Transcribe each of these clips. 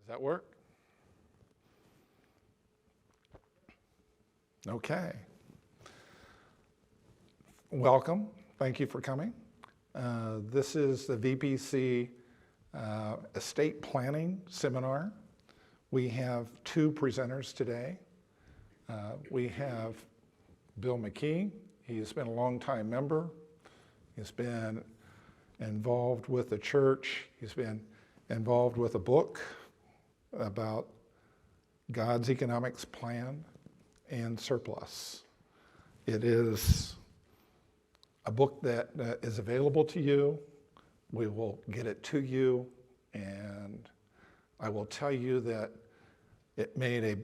Does that work? Okay. Welcome. Thank you for coming. This is the VPC Estate Planning Seminar. We have two presenters today. We have Bill McKee. He's been a longtime member. He's been involved with the church. He's been involved with a book about God's economics plan and surplus. It is a book that is available to you. We will get it to you, and I will tell you that it made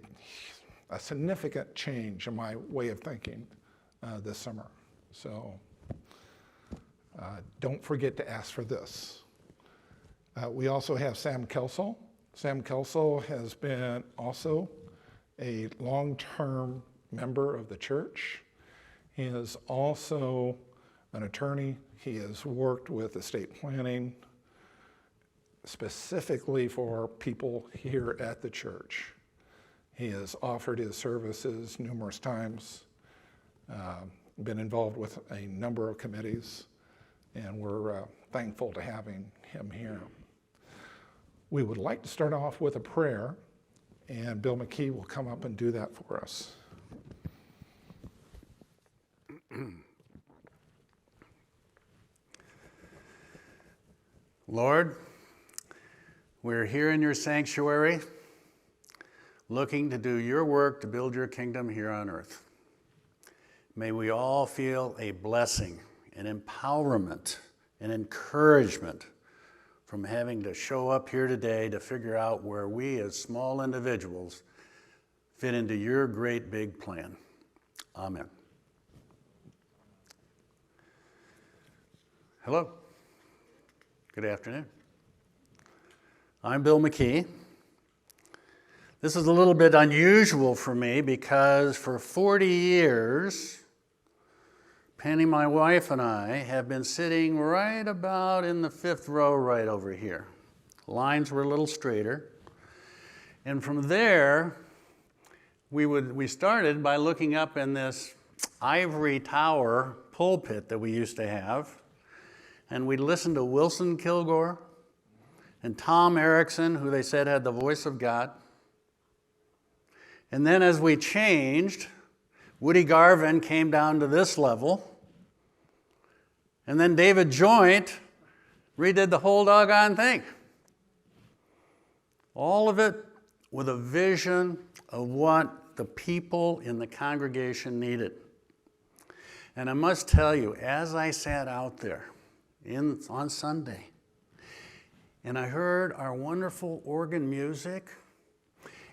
a significant change in my way of thinking this summer. So don't forget to ask for this. We also have Sam Kelsall. Sam Kelsall has been also a long-term member of the church. He is also an attorney. He has worked with estate planning specifically for people here at the church. He has offered his services numerous times, been involved with a number of committees, and we're thankful to having him here. We would like to start off with a prayer, and Bill McKee will come up and do that for us. Lord, we're here in your sanctuary, looking to do your work to build your kingdom here on earth. May we all feel a blessing, an empowerment, an encouragement from having to show up here today to figure out where we as small individuals fit into your great big plan. Amen. Hello. Good afternoon. I'm Bill McKee. This is a little bit unusual for me because for 40 years, Penny, my wife, and I have been sitting right about in the fifth row right over here. Lines were a little straighter. And from there, we started by looking up in this ivory tower pulpit that we used to have. And we'd listen to Wilson Kilgore and Tom Erickson, who they said had the voice of God. And then as we changed, Woody Garvin came down to this level. And then David Joint redid the whole doggone thing. All of it with a vision of what the people in the congregation needed. And I must tell you, as I sat out there on Sunday, and I heard our wonderful organ music,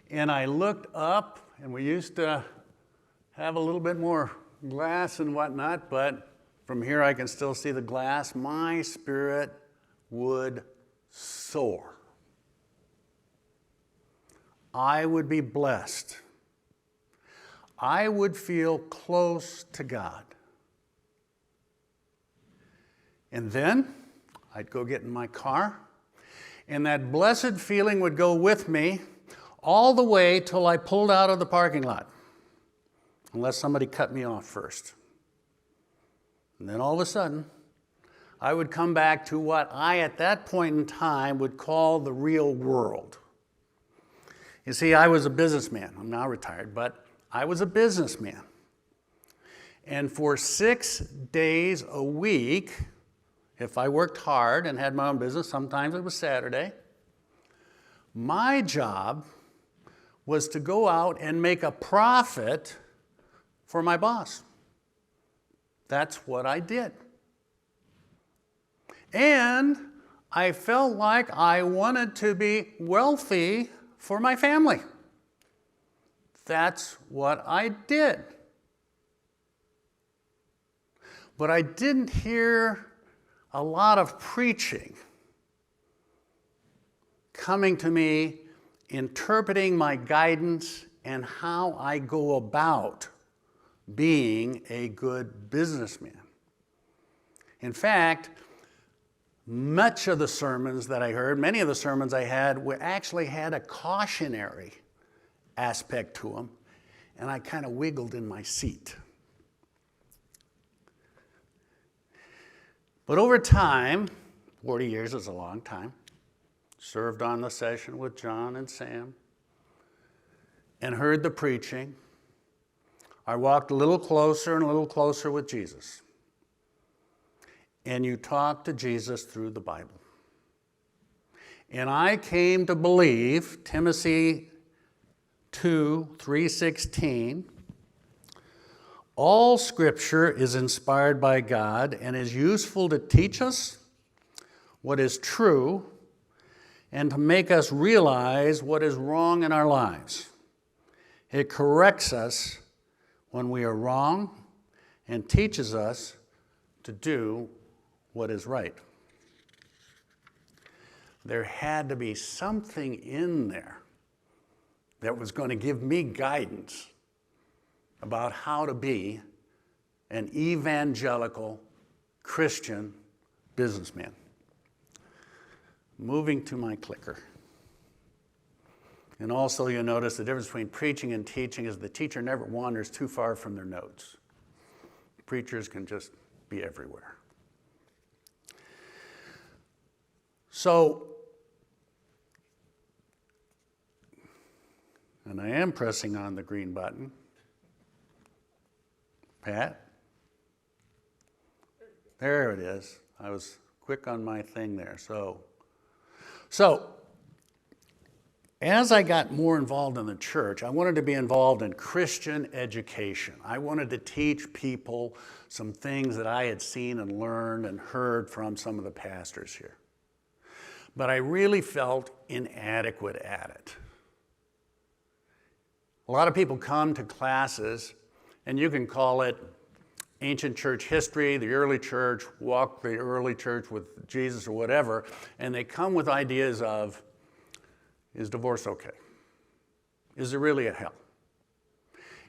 and I looked up, and we used to have a little bit more glass and whatnot, but from here I can still see the glass. My spirit would soar. I would be blessed. I would feel close to God. And then I'd go get in my car, and that blessed feeling would go with me all the way till I pulled out of the parking lot, unless somebody cut me off first. And then all of a sudden, I would come back to what I, at that point in time, would call the real world. You see, I was a businessman. I'm now retired, but I was a businessman. And for 6 days a week, if I worked hard and had my own business, sometimes it was Saturday, my job was to go out and make a profit for my boss. That's what I did. And I felt like I wanted to be wealthy for my family. That's what I did. But I didn't hear a lot of preaching coming to me, interpreting my guidance and how I go about being a good businessman. In fact, much of the sermons that I heard, many of the sermons I had, actually had a cautionary aspect to them, and I kind of wiggled in my seat. But over time, 40 years is a long time, served on the session with John and Sam, and heard the preaching, I walked a little closer and a little closer with Jesus. And you talk to Jesus through the Bible. And I came to believe, Timothy 2:3-16, all Scripture is inspired by God and is useful to teach us what is true and to make us realize what is wrong in our lives. It corrects us when we are wrong and teaches us to do what is right. There had to be something in there that was going to give me guidance about how to be an evangelical Christian businessman. Moving to my clicker. And also you'll notice the difference between preaching and teaching is the teacher never wanders too far from their notes. Preachers can just be everywhere. So, and I am pressing on the green button. Pat? There it is. I was quick on my thing there. So, as I got more involved in the church, I wanted to be involved in Christian education. I wanted to teach people some things that I had seen and learned and heard from some of the pastors here. But I really felt inadequate at it. A lot of people come to classes, and you can call it ancient church history, the early church, walk the early church with Jesus or whatever, and they come with ideas of, is divorce okay? Is there really a hell?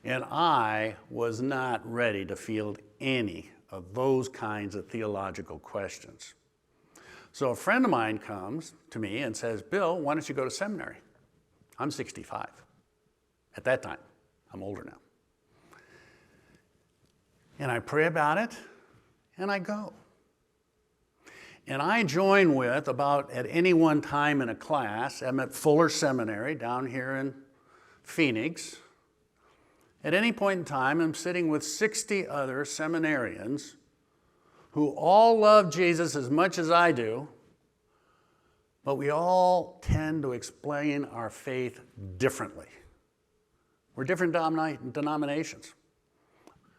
And I was not ready to field any of those kinds of theological questions. So a friend of mine comes to me and says, Bill, why don't you go to seminary? I'm 65 at that time. I'm older now. And I pray about it, and I go. And I join with about at any one time in a class, I'm at Fuller Seminary down here in Phoenix. At any point in time, I'm sitting with 60 other seminarians who all love Jesus as much as I do, but we all tend to explain our faith differently. We're different denominations.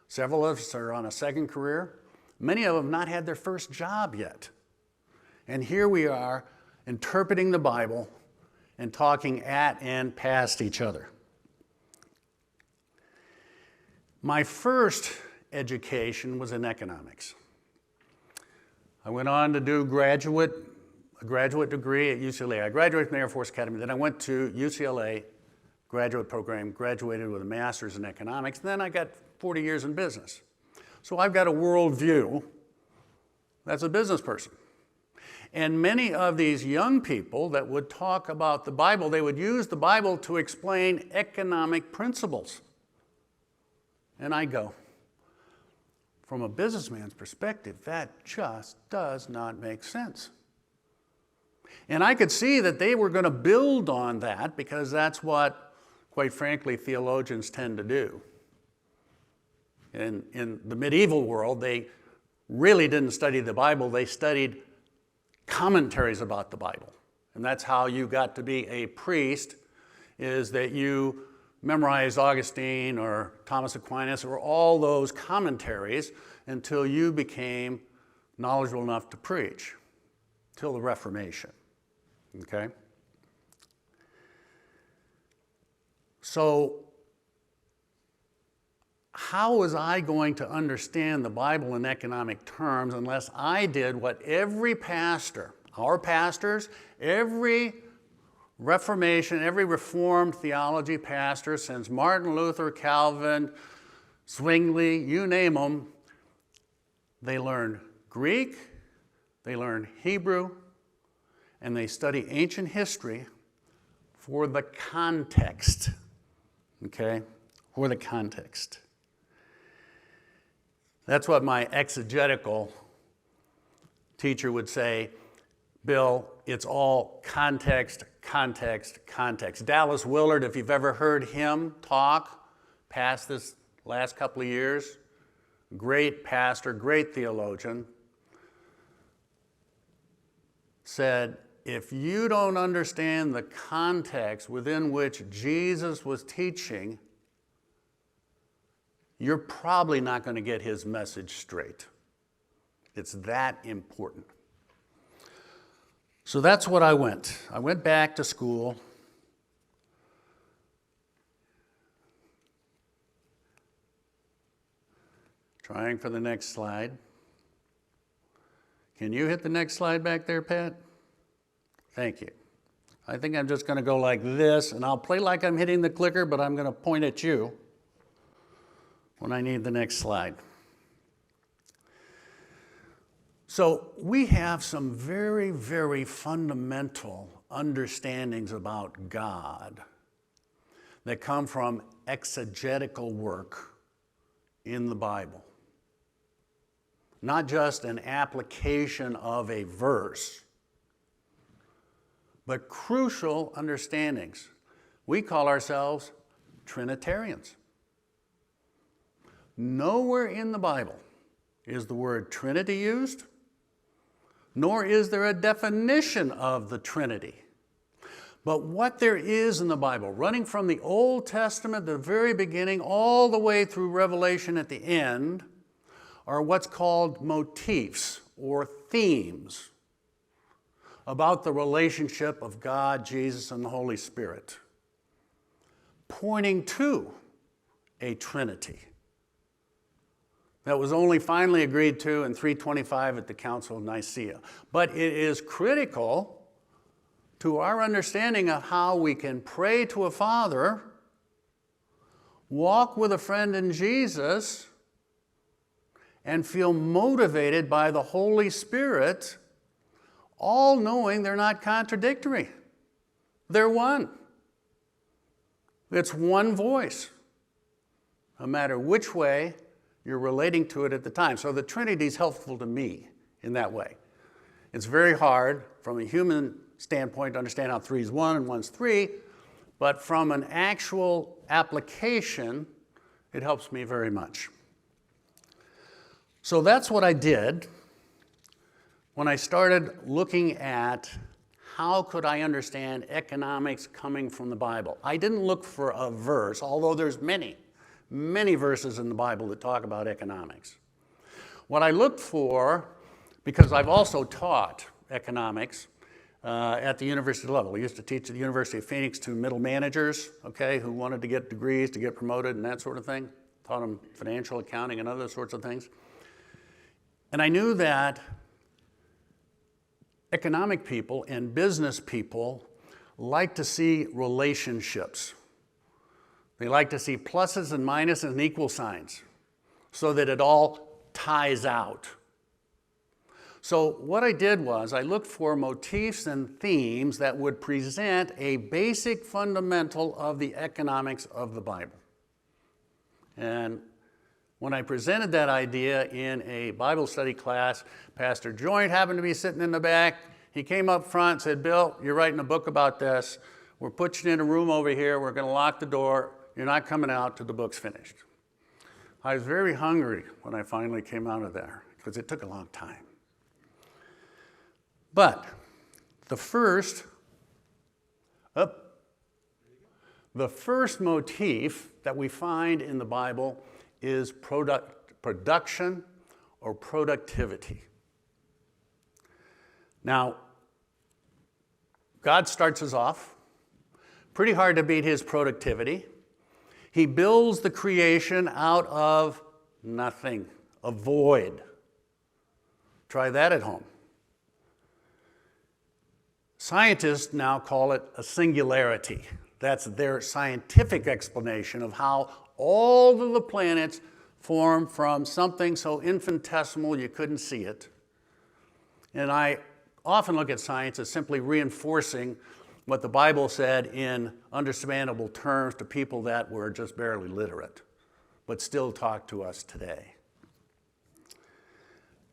Several of us are on a second career. Many of them have not had their first job yet. And here we are interpreting the Bible and talking at and past each other. My first education was in economics. I went on to do a graduate degree at UCLA. I graduated from the Air Force Academy. Then I went to UCLA graduate program, graduated with a master's in economics. And then I got 40 years in business. So I've got a worldview that's a business person. And many of these young people that would talk about the Bible, they would use the Bible to explain economic principles. And I go, from a businessman's perspective, that just does not make sense. And I could see that they were going to build on that because that's what, quite frankly, theologians tend to do. In the medieval world, they really didn't study the Bible. They studied commentaries about the Bible. And that's how you got to be a priest, is that you memorized Augustine or Thomas Aquinas or all those commentaries until you became knowledgeable enough to preach, till the Reformation. Okay? So, how was I going to understand the Bible in economic terms unless I did what every pastor, our pastors, every Reformation, every Reformed theology pastor since Martin Luther, Calvin, Zwingli, you name them, they learned Greek, they learn Hebrew, and they study ancient history for the context, okay? For the context. That's what my exegetical teacher would say, Bill, it's all context, context, context. Dallas Willard, if you've ever heard him talk past this last couple of years, great pastor, great theologian, said, if you don't understand the context within which Jesus was teaching, you're probably not going to get his message straight. It's that important. So that's what I went. I went back to school. Trying for the next slide. Can you hit the next slide back there, Pat? Thank you. I think I'm just going to go like this, and I'll play like I'm hitting the clicker, but I'm going to point at you when I need the next slide. So we have some very, very fundamental understandings about God that come from exegetical work in the Bible. Not just an application of a verse, but crucial understandings. We call ourselves Trinitarians. Nowhere in the Bible is the word Trinity used, nor is there a definition of the Trinity. But what there is in the Bible, running from the Old Testament, the very beginning, all the way through Revelation at the end, are what's called motifs or themes about the relationship of God, Jesus, and the Holy Spirit, pointing to a Trinity that was only finally agreed to in 325 at the Council of Nicaea. But it is critical to our understanding of how we can pray to a Father, walk with a friend in Jesus, and feel motivated by the Holy Spirit, all knowing they're not contradictory. They're one. It's one voice, no matter which way you're relating to it at the time. So the Trinity is helpful to me in that way. It's very hard from a human standpoint to understand how 3 is 1 and 1 is 3, but from an actual application, it helps me very much. So that's what I did when I started looking at how could I understand economics coming from the Bible. I didn't look for a verse, although there's many verses in the Bible that talk about economics. What I looked for, because I've also taught economics at the university level. I used to teach at the University of Phoenix to middle managers, okay, who wanted to get degrees, to get promoted and that sort of thing. Taught them financial accounting and other sorts of things. And I knew that economic people and business people like to see relationships. They like to see pluses and minuses and equal signs so that it all ties out. So what I did was I looked for motifs and themes that would present a basic fundamental of the economics of the Bible. And when I presented that idea in a Bible study class, Pastor Joint happened to be sitting in the back. He came up front and said, Bill, you're writing a book about this. We're putting you in a room over here. We're going to lock the door. You're not coming out till the book's finished. I was very hungry when I finally came out of there because it took a long time. But the first motif that we find in the Bible is production or productivity. Now, God starts us off. Pretty hard to beat his productivity. He builds the creation out of nothing, a void. Try that at home. Scientists now call it a singularity. That's their scientific explanation of how all of the planets form from something so infinitesimal you couldn't see it, And I often look at science as simply reinforcing what the Bible said in understandable terms to people that were just barely literate, but still talk to us today.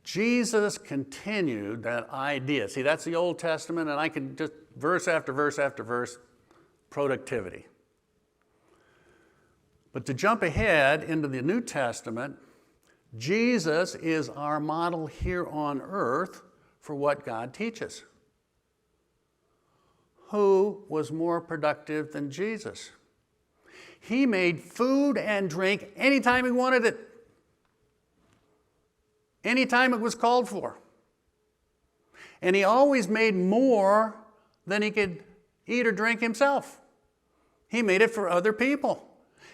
Jesus continued that idea. See, that's the Old Testament, and I can just verse after verse after verse, productivity. But to jump ahead into the New Testament, Jesus is our model here on earth for what God teaches. Who was more productive than Jesus? He made food and drink anytime he wanted it, anytime it was called for. And he always made more than he could eat or drink himself. He made it for other people.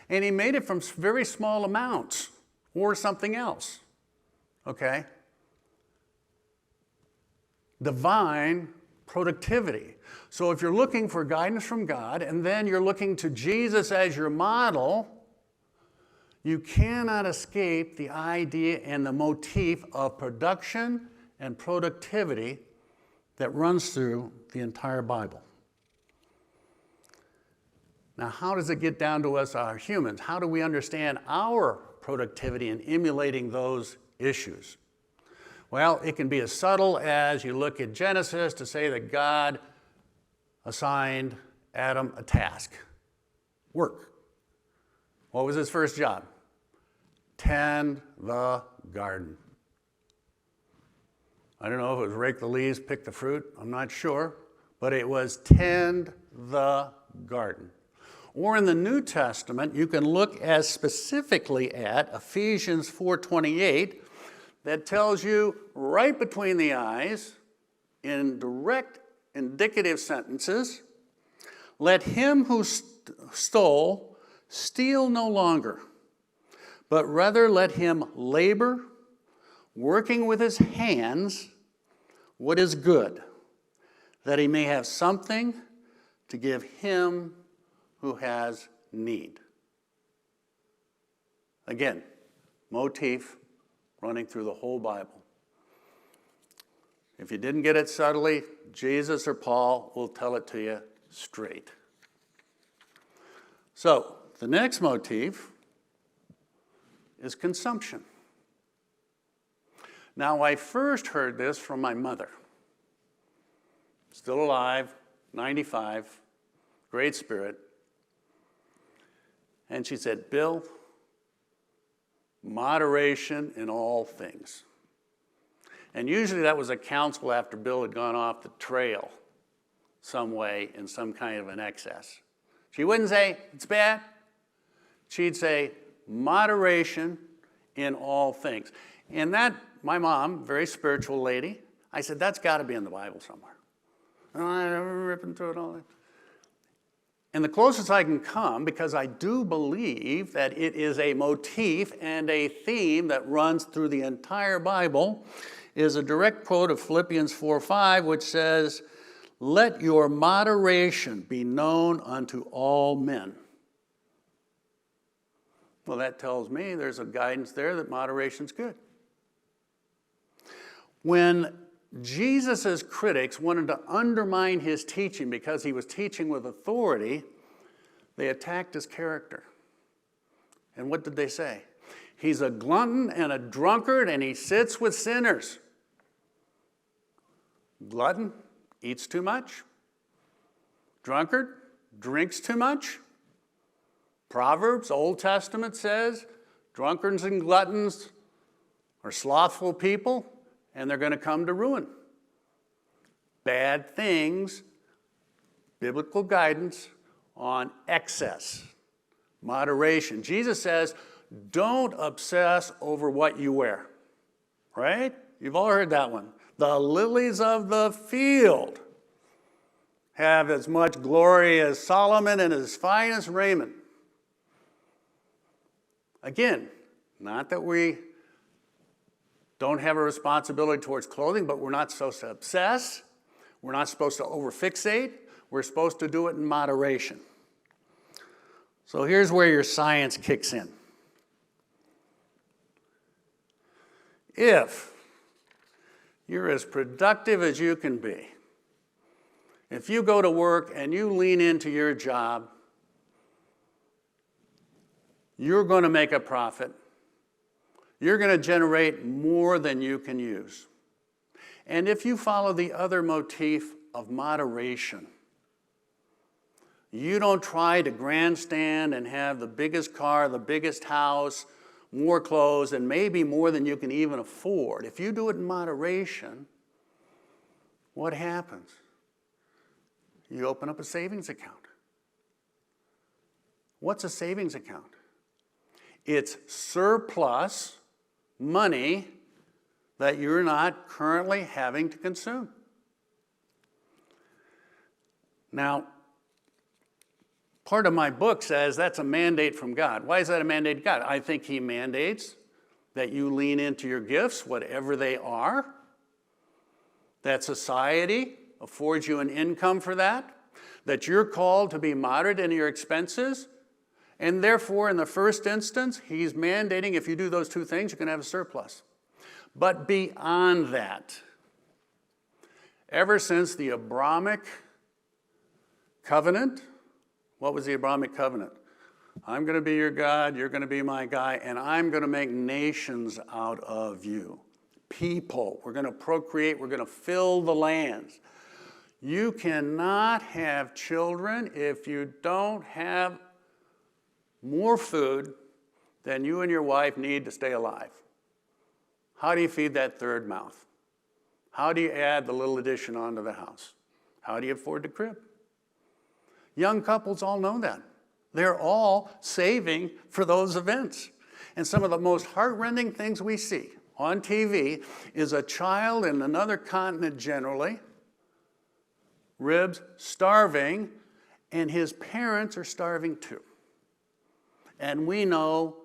And he made it from very small amounts or something else. Okay? Divine productivity. So if you're looking for guidance from God and then you're looking to Jesus as your model, you cannot escape the idea and the motif of production and productivity that runs through the entire Bible. Now, how does it get down to us, our humans? How do we understand our productivity in emulating those issues? Well, it can be as subtle as you look at Genesis to say that God assigned Adam a task. Work. What was his first job? Tend the garden. I don't know if it was rake the leaves, pick the fruit, I'm not sure, but it was tend the garden. Or in the New Testament, you can look as specifically at Ephesians 4:28 that tells you right between the eyes, in direct indicative sentences, let him who stole steal no longer, but rather let him labor, working with his hands what is good, that he may have something to give him who has need. Again, motif running through the whole Bible. If you didn't get it subtly, Jesus or Paul will tell it to you straight. So, the next motif is consumption. Now, I first heard this from my mother. Still alive, 95, great spirit. And she said, Bill, moderation in all things. And usually that was a counsel after Bill had gone off the trail some way in some kind of an excess. She wouldn't say, it's bad. She'd say, moderation in all things. And that, my mom, very spiritual lady, I said, that's got to be in the Bible somewhere. And I'm ripping through it all. And the closest I can come, because I do believe that it is a motif and a theme that runs through the entire Bible, is a direct quote of Philippians 4:5, which says, let your moderation be known unto all men. Well, that tells me there's a guidance there that moderation's good. When Jesus' critics wanted to undermine his teaching because he was teaching with authority, they attacked his character. And what did they say? He's a glutton and a drunkard, and he sits with sinners. Glutton eats too much. Drunkard drinks too much. Proverbs, Old Testament says, drunkards and gluttons are slothful people, and they're going to come to ruin. Bad things, biblical guidance on excess, moderation. Jesus says, don't obsess over what you wear, right? You've all heard that one. The lilies of the field have as much glory as Solomon in his finest raiment. Again, not that we don't have a responsibility towards clothing, but we're not supposed to obsess. We're not supposed to overfixate. We're supposed to do it in moderation. So here's where your science kicks in. If you're as productive as you can be. If you go to work and you lean into your job, you're going to make a profit. You're going to generate more than you can use. And if you follow the other motif of moderation, you don't try to grandstand and have the biggest car, the biggest house, more clothes, and maybe more than you can even afford. If you do it in moderation, what happens? You open up a savings account. What's a savings account? It's surplus money that you're not currently having to consume. Now, part of my book says that's a mandate from God. Why is that a mandate from God? I think he mandates that you lean into your gifts, whatever they are, that society affords you an income for that you're called to be moderate in your expenses, and therefore, in the first instance, he's mandating if you do those two things, you're going to have a surplus. But beyond that, ever since the Abrahamic covenant, what was the Abrahamic covenant? I'm going to be your God, you're going to be my guy, and I'm going to make nations out of you. People, we're going to procreate, we're going to fill the lands. You cannot have children if you don't have more food than you and your wife need to stay alive. How do you feed that third mouth? How do you add the little addition onto the house? How do you afford the crib? Young couples all know that. They're all saving for those events. And some of the most heartrending things we see on TV is a child in another continent generally, ribs, starving, and his parents are starving too. And we know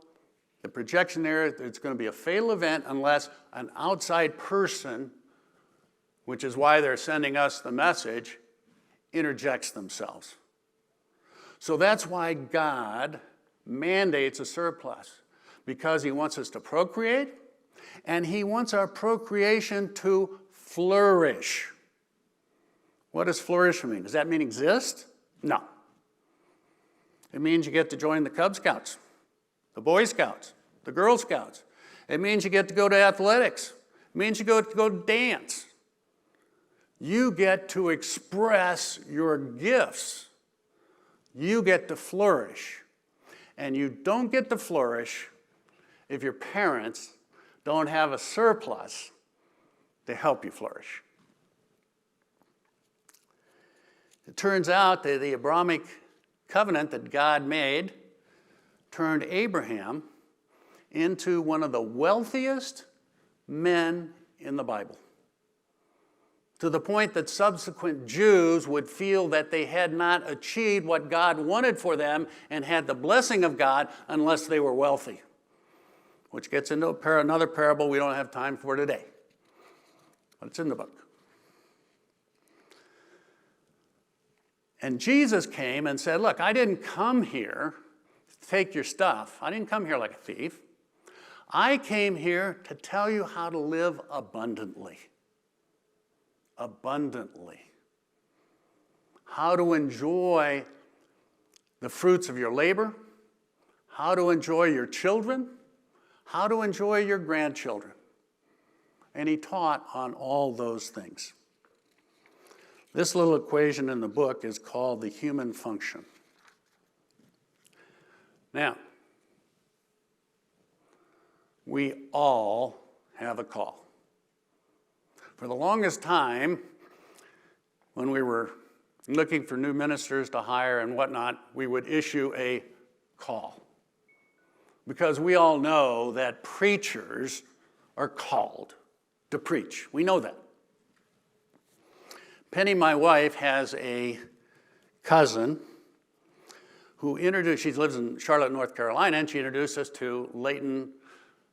the projection there, it's going to be a fatal event unless an outside person, which is why they're sending us the message, interjects themselves. So that's why God mandates a surplus, because he wants us to procreate, and he wants our procreation to flourish. What does flourish mean? Does that mean exist? No. It means you get to join the Cub Scouts, the Boy Scouts, the Girl Scouts. It means you get to go to athletics. It means you get to go to dance. You get to express your gifts. You get to flourish. And you don't get to flourish if your parents don't have a surplus to help you flourish. It turns out that the Abrahamic covenant that God made turned Abraham into one of the wealthiest men in the Bible, to the point that subsequent Jews would feel that they had not achieved what God wanted for them and had the blessing of God unless they were wealthy, which gets into another parable we don't have time for today, but it's in the book. And Jesus came and said, look, I didn't come here to take your stuff. I didn't come here like a thief. I came here to tell you how to live abundantly. Abundantly. How to enjoy the fruits of your labor, how to enjoy your children, how to enjoy your grandchildren. And he taught on all those things. This little equation in the book is called the human function. Now, we all have a call. For the longest time, when we were looking for new ministers to hire and whatnot, we would issue a call. Because we all know that preachers are called to preach. We know that. Penny, my wife, has a cousin who she lives in Charlotte, North Carolina, and she introduced us to Leighton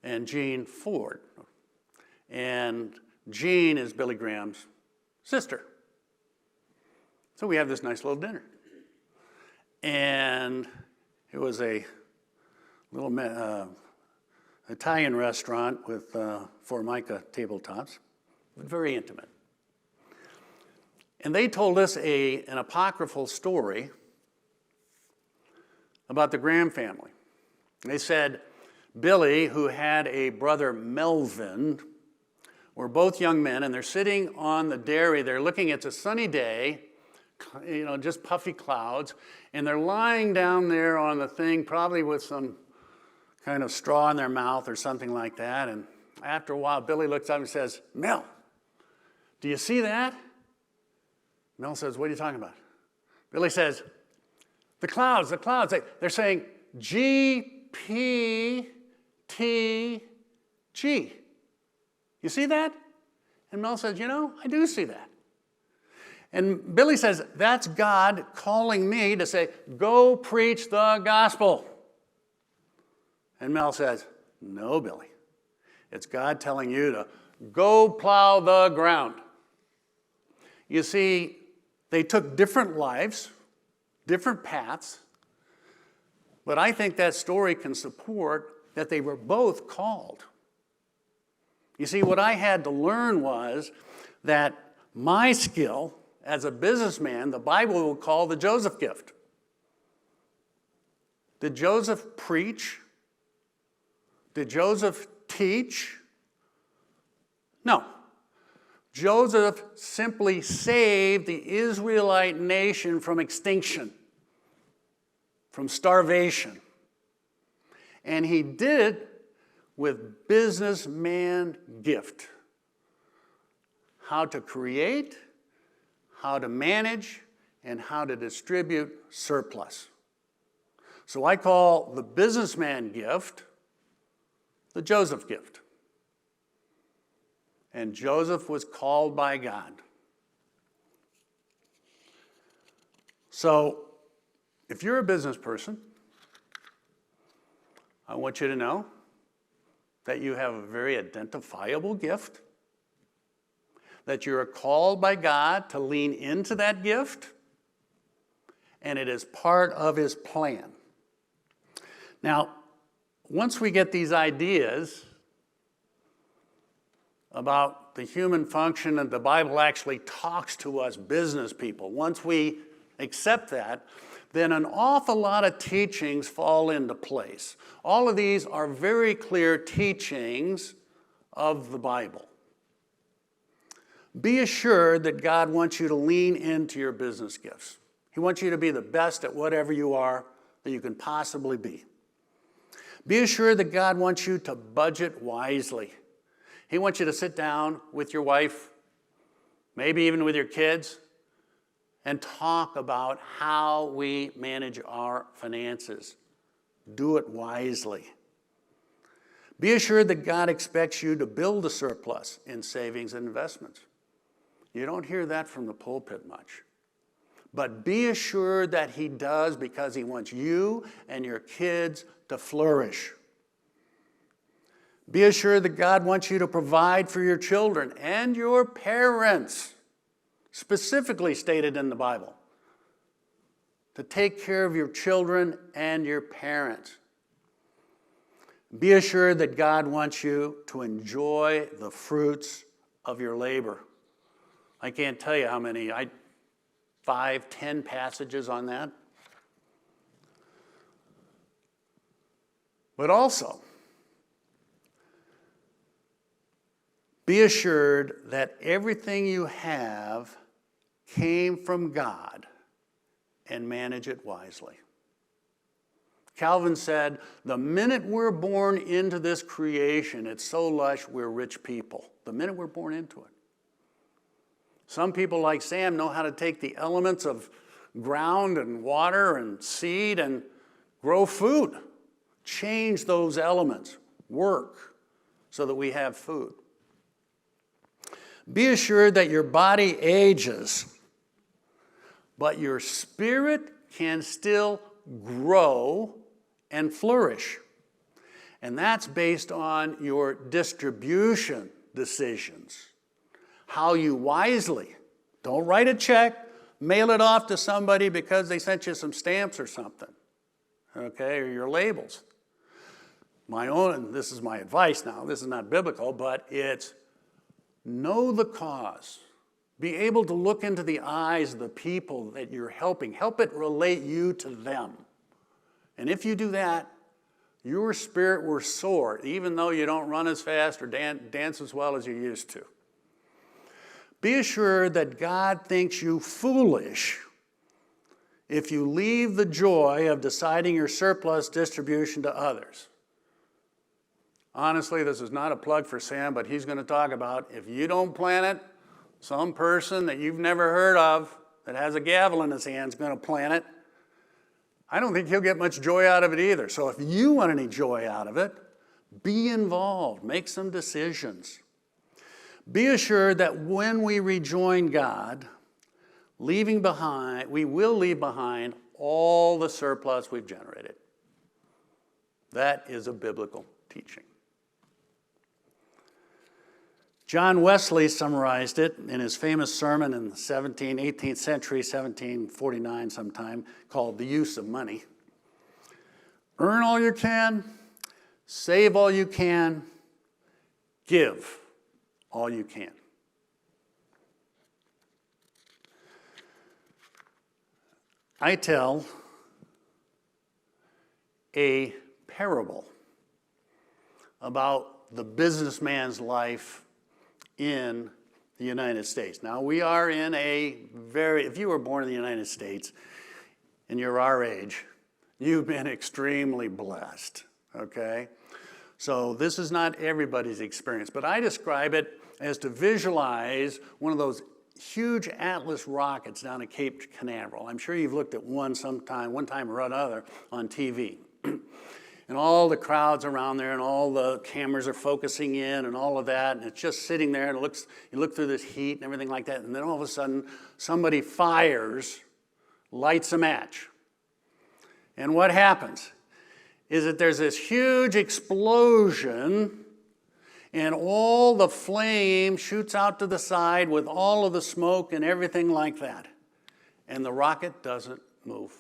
and Jean Ford. And Jean is Billy Graham's sister. So we have this nice little dinner. And it was a little Italian restaurant with Formica tabletops. very intimate. And they told us an apocryphal story about the Graham family. They said Billy, who had a brother Melvin, were both young men, and they're sitting on the dairy. They're looking, it's a sunny day, just puffy clouds, and they're lying down there on the thing, probably with some kind of straw in their mouth or something like that. And after a while, Billy looks up and says, "Mel, do you see that?" Mel says, "What are you talking about?" Billy says, the clouds. They're saying GPTG. You see that? And Mel says, I do see that. And Billy says, that's God calling me to say, go preach the gospel. And Mel says, no, Billy. It's God telling you to go plow the ground. You see, they took different lives, different paths, but I think that story can support that they were both called. You see, what I had to learn was that my skill as a businessman, the Bible will call the Joseph gift. Did Joseph preach? Did Joseph teach? No. Joseph simply saved the Israelite nation from extinction, from starvation. And he did it with businessman gift. How to create, how to manage, and how to distribute surplus. So I call the businessman gift the Joseph gift. And Joseph was called by God. So, if you're a business person, I want you to know that you have a very identifiable gift, that you're called by God to lean into that gift, and it is part of His plan. Now, once we get these ideas about the human function, and the Bible actually talks to us business people, once we accept that, then an awful lot of teachings fall into place. All of these are very clear teachings of the Bible. Be assured that God wants you to lean into your business gifts. He wants you to be the best at whatever you are that you can possibly be. Be assured that God wants you to budget wisely. He wants you to sit down with your wife, maybe even with your kids, and talk about how we manage our finances. Do it wisely. Be assured that God expects you to build a surplus in savings and investments. You don't hear that from the pulpit much. But be assured that He does, because He wants you and your kids to flourish. Be assured that God wants you to provide for your children and your parents, specifically stated in the Bible, to take care of your children and your parents. Be assured that God wants you to enjoy the fruits of your labor. I can't tell you how many, 5, 10 passages on that. But also, be assured that everything you have came from God, and manage it wisely. Calvin said, the minute we're born into this creation, it's so lush we're rich people. The minute we're born into it. Some people like Sam know how to take the elements of ground and water and seed and grow food. Change those elements. Work so that we have food. Be assured that your body ages, but your spirit can still grow and flourish. And that's based on your distribution decisions. How you wisely, don't write a check, mail it off to somebody because they sent you some stamps or something, okay, or your labels. My own, and this is my advice now, this is not biblical, but it's know the cause. Be able to look into the eyes of the people that you're helping. Help it relate you to them. And if you do that, your spirit will soar, even though you don't run as fast or dance as well as you used to. Be assured that God thinks you foolish if you leave the joy of deciding your surplus distribution to others. Honestly, this is not a plug for Sam, but he's going to talk about if you don't plan it, some person that you've never heard of that has a gavel in his hand is going to plan it. I don't think he'll get much joy out of it either. So if you want any joy out of it, be involved. Make some decisions. Be assured that when we rejoin God, we will leave behind all the surplus we've generated. That is a biblical teaching. John Wesley summarized it in his famous sermon in the 18th century, 1749 sometime, called The Use of Money. Earn all you can, save all you can, give all you can. I tell a parable about the businessman's life in the United States. Now, we are in if you were born in the United States and you're our age, you've been extremely blessed, okay? So this is not everybody's experience, but I describe it as to visualize one of those huge Atlas rockets down at Cape Canaveral. I'm sure you've looked at one time or another on TV. And all the crowds around there and all the cameras are focusing in and all of that, and it's just sitting there and you look through this heat and everything like that, and then all of a sudden somebody lights a match. And what happens is that there's this huge explosion and all the flame shoots out to the side with all of the smoke and everything like that. And the rocket doesn't move.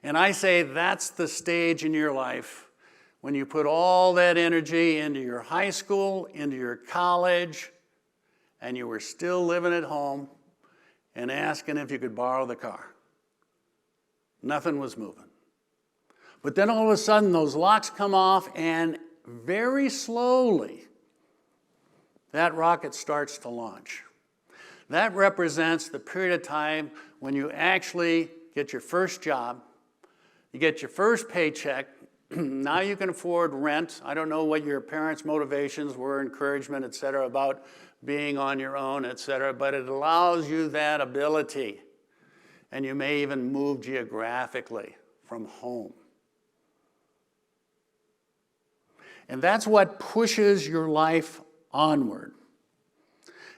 And I say that's the stage in your life when you put all that energy into your high school, into your college, and you were still living at home and asking if you could borrow the car. Nothing was moving. But then all of a sudden those locks come off and very slowly that rocket starts to launch. That represents the period of time when you actually get your first job, you get your first paycheck. Now you can afford rent. I don't know what your parents' motivations were, encouragement, et cetera, about being on your own, et cetera, but it allows you that ability. And you may even move geographically from home. And that's what pushes your life onward.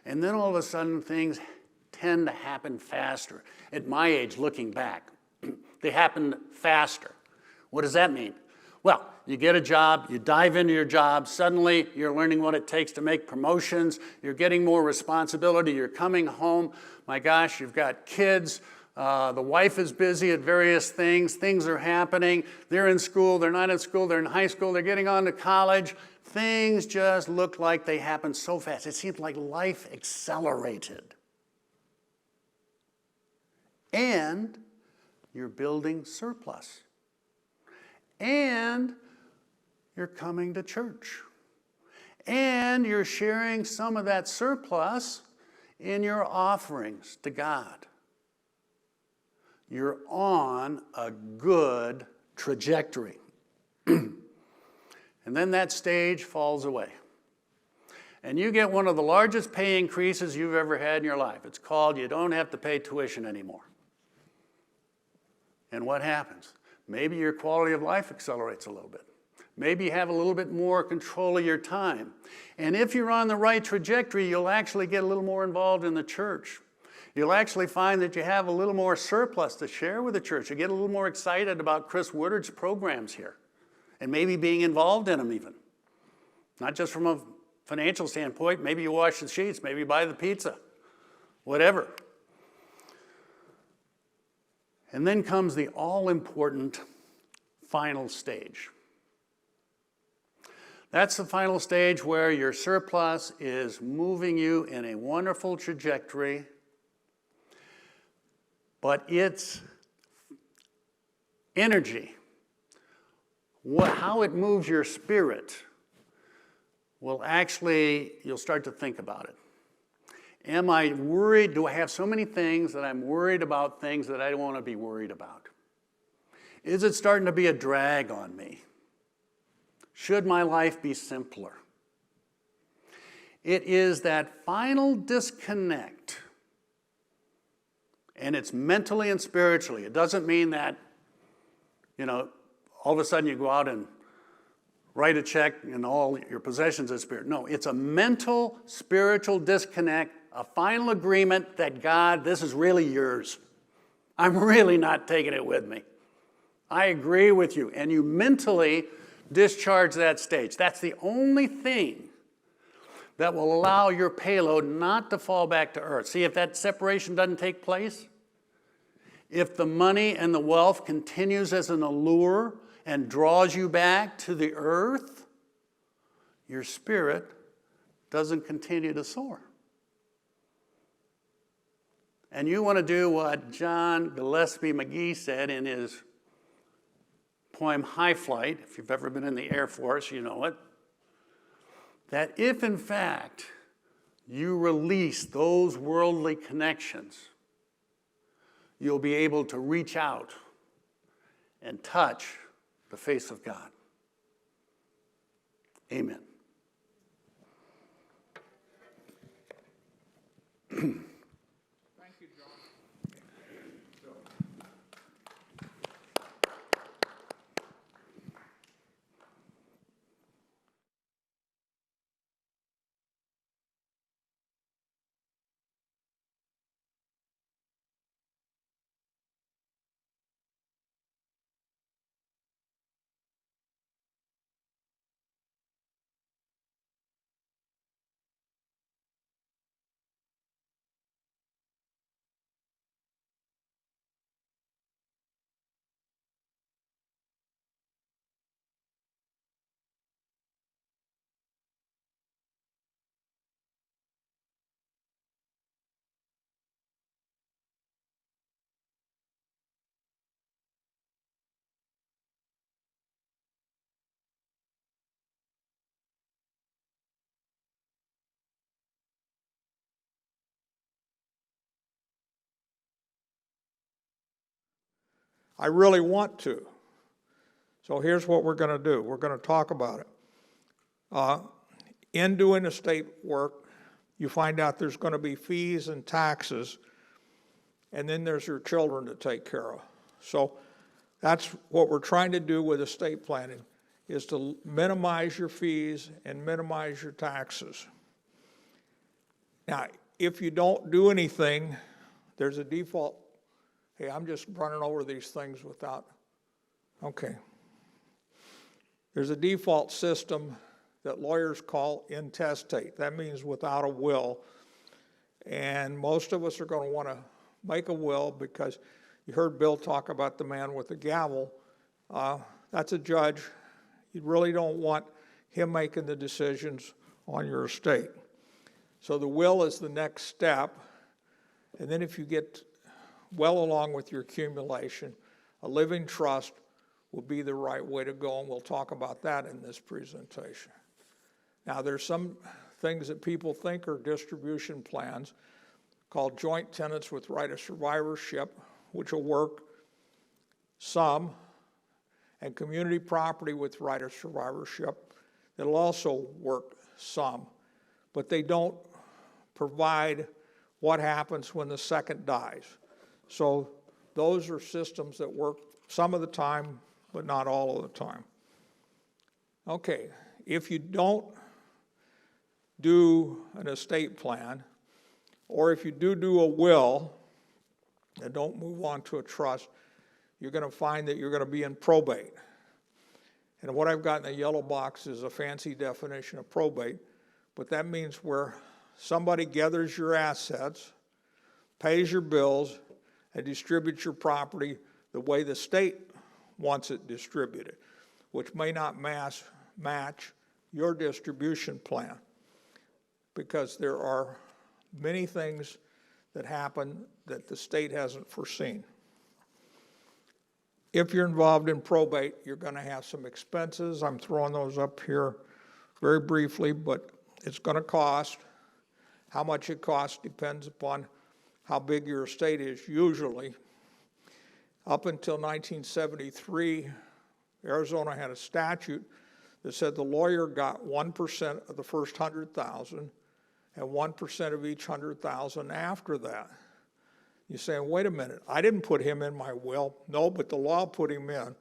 And then all of a sudden things tend to happen faster. At my age, looking back, they happen faster. What does that mean? Well, you get a job, you dive into your job, suddenly you're learning what it takes to make promotions, you're getting more responsibility, you're coming home, my gosh, you've got kids, the wife is busy at various things are happening, they're in school, they're not in school, they're in high school, they're getting on to college, things just look like they happen so fast. It seems like life accelerated. And you're building surplus. And you're coming to church. And you're sharing some of that surplus in your offerings to God. You're on a good trajectory. And then that stage falls away. And you get one of the largest pay increases you've ever had in your life. It's called you don't have to pay tuition anymore. And what happens? Maybe your quality of life accelerates a little bit. Maybe you have a little bit more control of your time. And if you're on the right trajectory, you'll actually get a little more involved in the church. You'll actually find that you have a little more surplus to share with the church. You get a little more excited about Chris Woodard's programs here and maybe being involved in them even. Not just from a financial standpoint. Maybe you wash the sheets. Maybe you buy the pizza. Whatever. And then comes the all-important final stage. That's the final stage where your surplus is moving you in a wonderful trajectory, but its energy, how it moves your spirit, you'll start to think about it. Am I worried? Do I have so many things that I'm worried about things that I don't want to be worried about? Is it starting to be a drag on me? Should my life be simpler? It is that final disconnect, and it's mentally and spiritually. It doesn't mean that, all of a sudden you go out and write a check and all your possessions are spirit. No, it's a mental, spiritual disconnect, a final agreement that God, this is really yours. I'm really not taking it with me. I agree with you. And you mentally discharge that stage. That's the only thing that will allow your payload not to fall back to earth. See, if that separation doesn't take place, if the money and the wealth continues as an allure and draws you back to the earth, your spirit doesn't continue to soar. And you want to do what John Gillespie McGee said in his poem High Flight. If you've ever been in the Air Force, you know it. That if in fact you release those worldly connections, you'll be able to reach out and touch the face of God. Amen. Thank you, John. I really want to. So here's what we're going to do. We're going to talk about it. In doing estate work, you find out there's going to be fees and taxes, and then there's your children to take care of. So that's what we're trying to do with estate planning, is to minimize your fees and minimize your taxes. Now, if you don't do anything, there's a default. Hey, I'm just running over these things without, okay. There's a default system that lawyers call intestate. That means without a will. And most of us are going to want to make a will because you heard Bill talk about the man with the gavel. That's a judge. You really don't want him making the decisions on your estate. So the will is the next step. And then if you get well along with your accumulation, a living trust will be the right way to go, and we'll talk about that in this presentation. Now, there's some things that people think are distribution plans called joint tenants with right of survivorship, which will work some, and community property with right of survivorship that'll also work some, but they don't provide what happens when the second dies. So those are systems that work some of the time, but not all of the time. Okay, if you don't do an estate plan, or if you do a will and don't move on to a trust, you're going to find that you're going to be in probate. And what I've got in the yellow box is a fancy definition of probate, but that means where somebody gathers your assets, pays your bills, and distributes your property the way the state wants it distributed, which may not match your distribution plan, because there are many things that happen that the state hasn't foreseen. If you're involved in probate, you're going to have some expenses. I'm throwing those up here very briefly, but it's going to cost. How much it costs depends upon how big your estate is usually. Up until 1973, Arizona had a statute that said the lawyer got 1% of the first 100,000 and 1% of each 100,000 after that. You're saying, wait a minute, I didn't put him in my will. No, but the law put him in.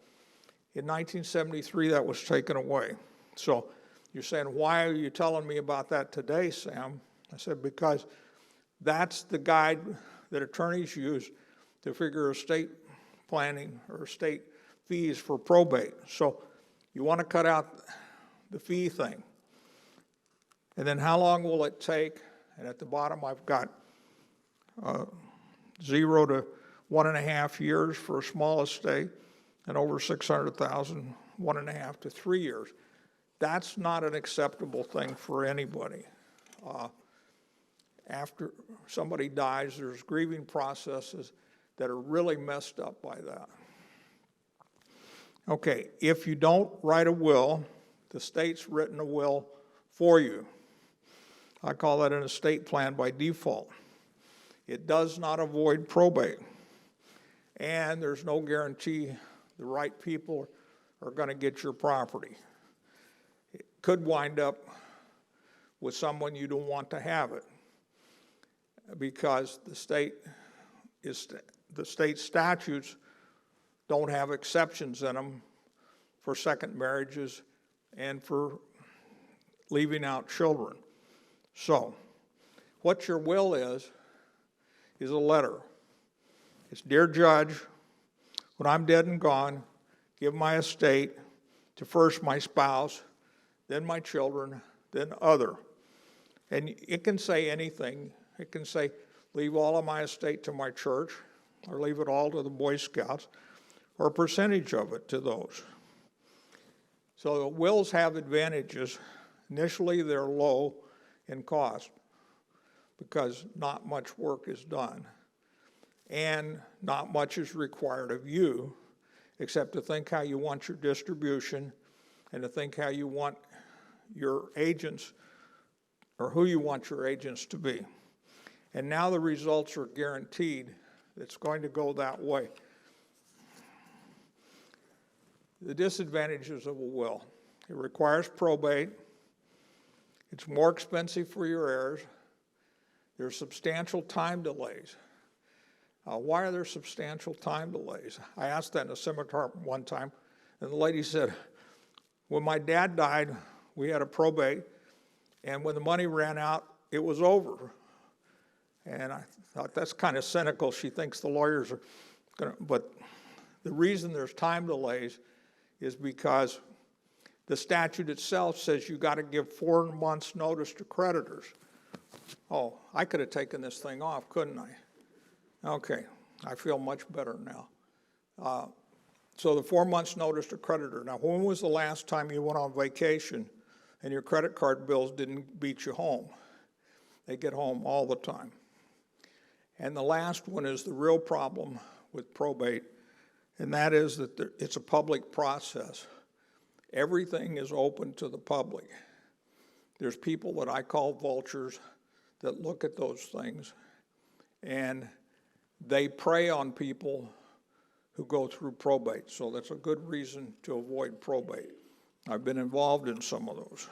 In 1973, that was taken away. So you're saying, why are you telling me about that today, Sam? I said, because that's the guide that attorneys use to figure estate planning or estate fees for probate. So you want to cut out the fee thing. And then how long will it take? And at the bottom, I've got 0 to 1.5 years for a small estate, and over 600,000, 1.5 to 3 years. That's not an acceptable thing for anybody. After somebody dies, there's grieving processes that are really messed up by that. Okay, if you don't write a will, the state's written a will for you. I call that an estate plan by default. It does not avoid probate. And there's no guarantee the right people are going to get your property. It could wind up with someone you don't want to have it, because the state statutes don't have exceptions in them for second marriages and for leaving out children. So what your will is a letter. It's, dear judge, when I'm dead and gone, give my estate to first my spouse, then my children, then other. And it can say anything. It can say, leave all of my estate to my church, or leave it all to the Boy Scouts, or a percentage of it to those. So the wills have advantages. Initially, they're low in cost because not much work is done, and not much is required of you except to think how you want your distribution and to think how you want your agents, or who you want your agents to be. And now the results are guaranteed. It's going to go that way. The disadvantages of a will: it requires probate. It's more expensive for your heirs. There's substantial time delays. Why are there substantial time delays? I asked that in a seminar one time, and the lady said, when my dad died, we had a probate, and when the money ran out, it was over. And I thought, that's kind of cynical. She thinks the lawyers are going to, but the reason there's time delays is because the statute itself says you got to give 4 months notice to creditors. Oh, I could have taken this thing off, couldn't I? Okay, I feel much better now. So the 4 months notice to creditor. Now, when was the last time you went on vacation and your credit card bills didn't beat you home? They get home all the time. And the last one is the real problem with probate, and that is that it's a public process. Everything is open to the public. There's people that I call vultures that look at those things, and they prey on people who go through probate. So that's a good reason to avoid probate. I've been involved in some of those.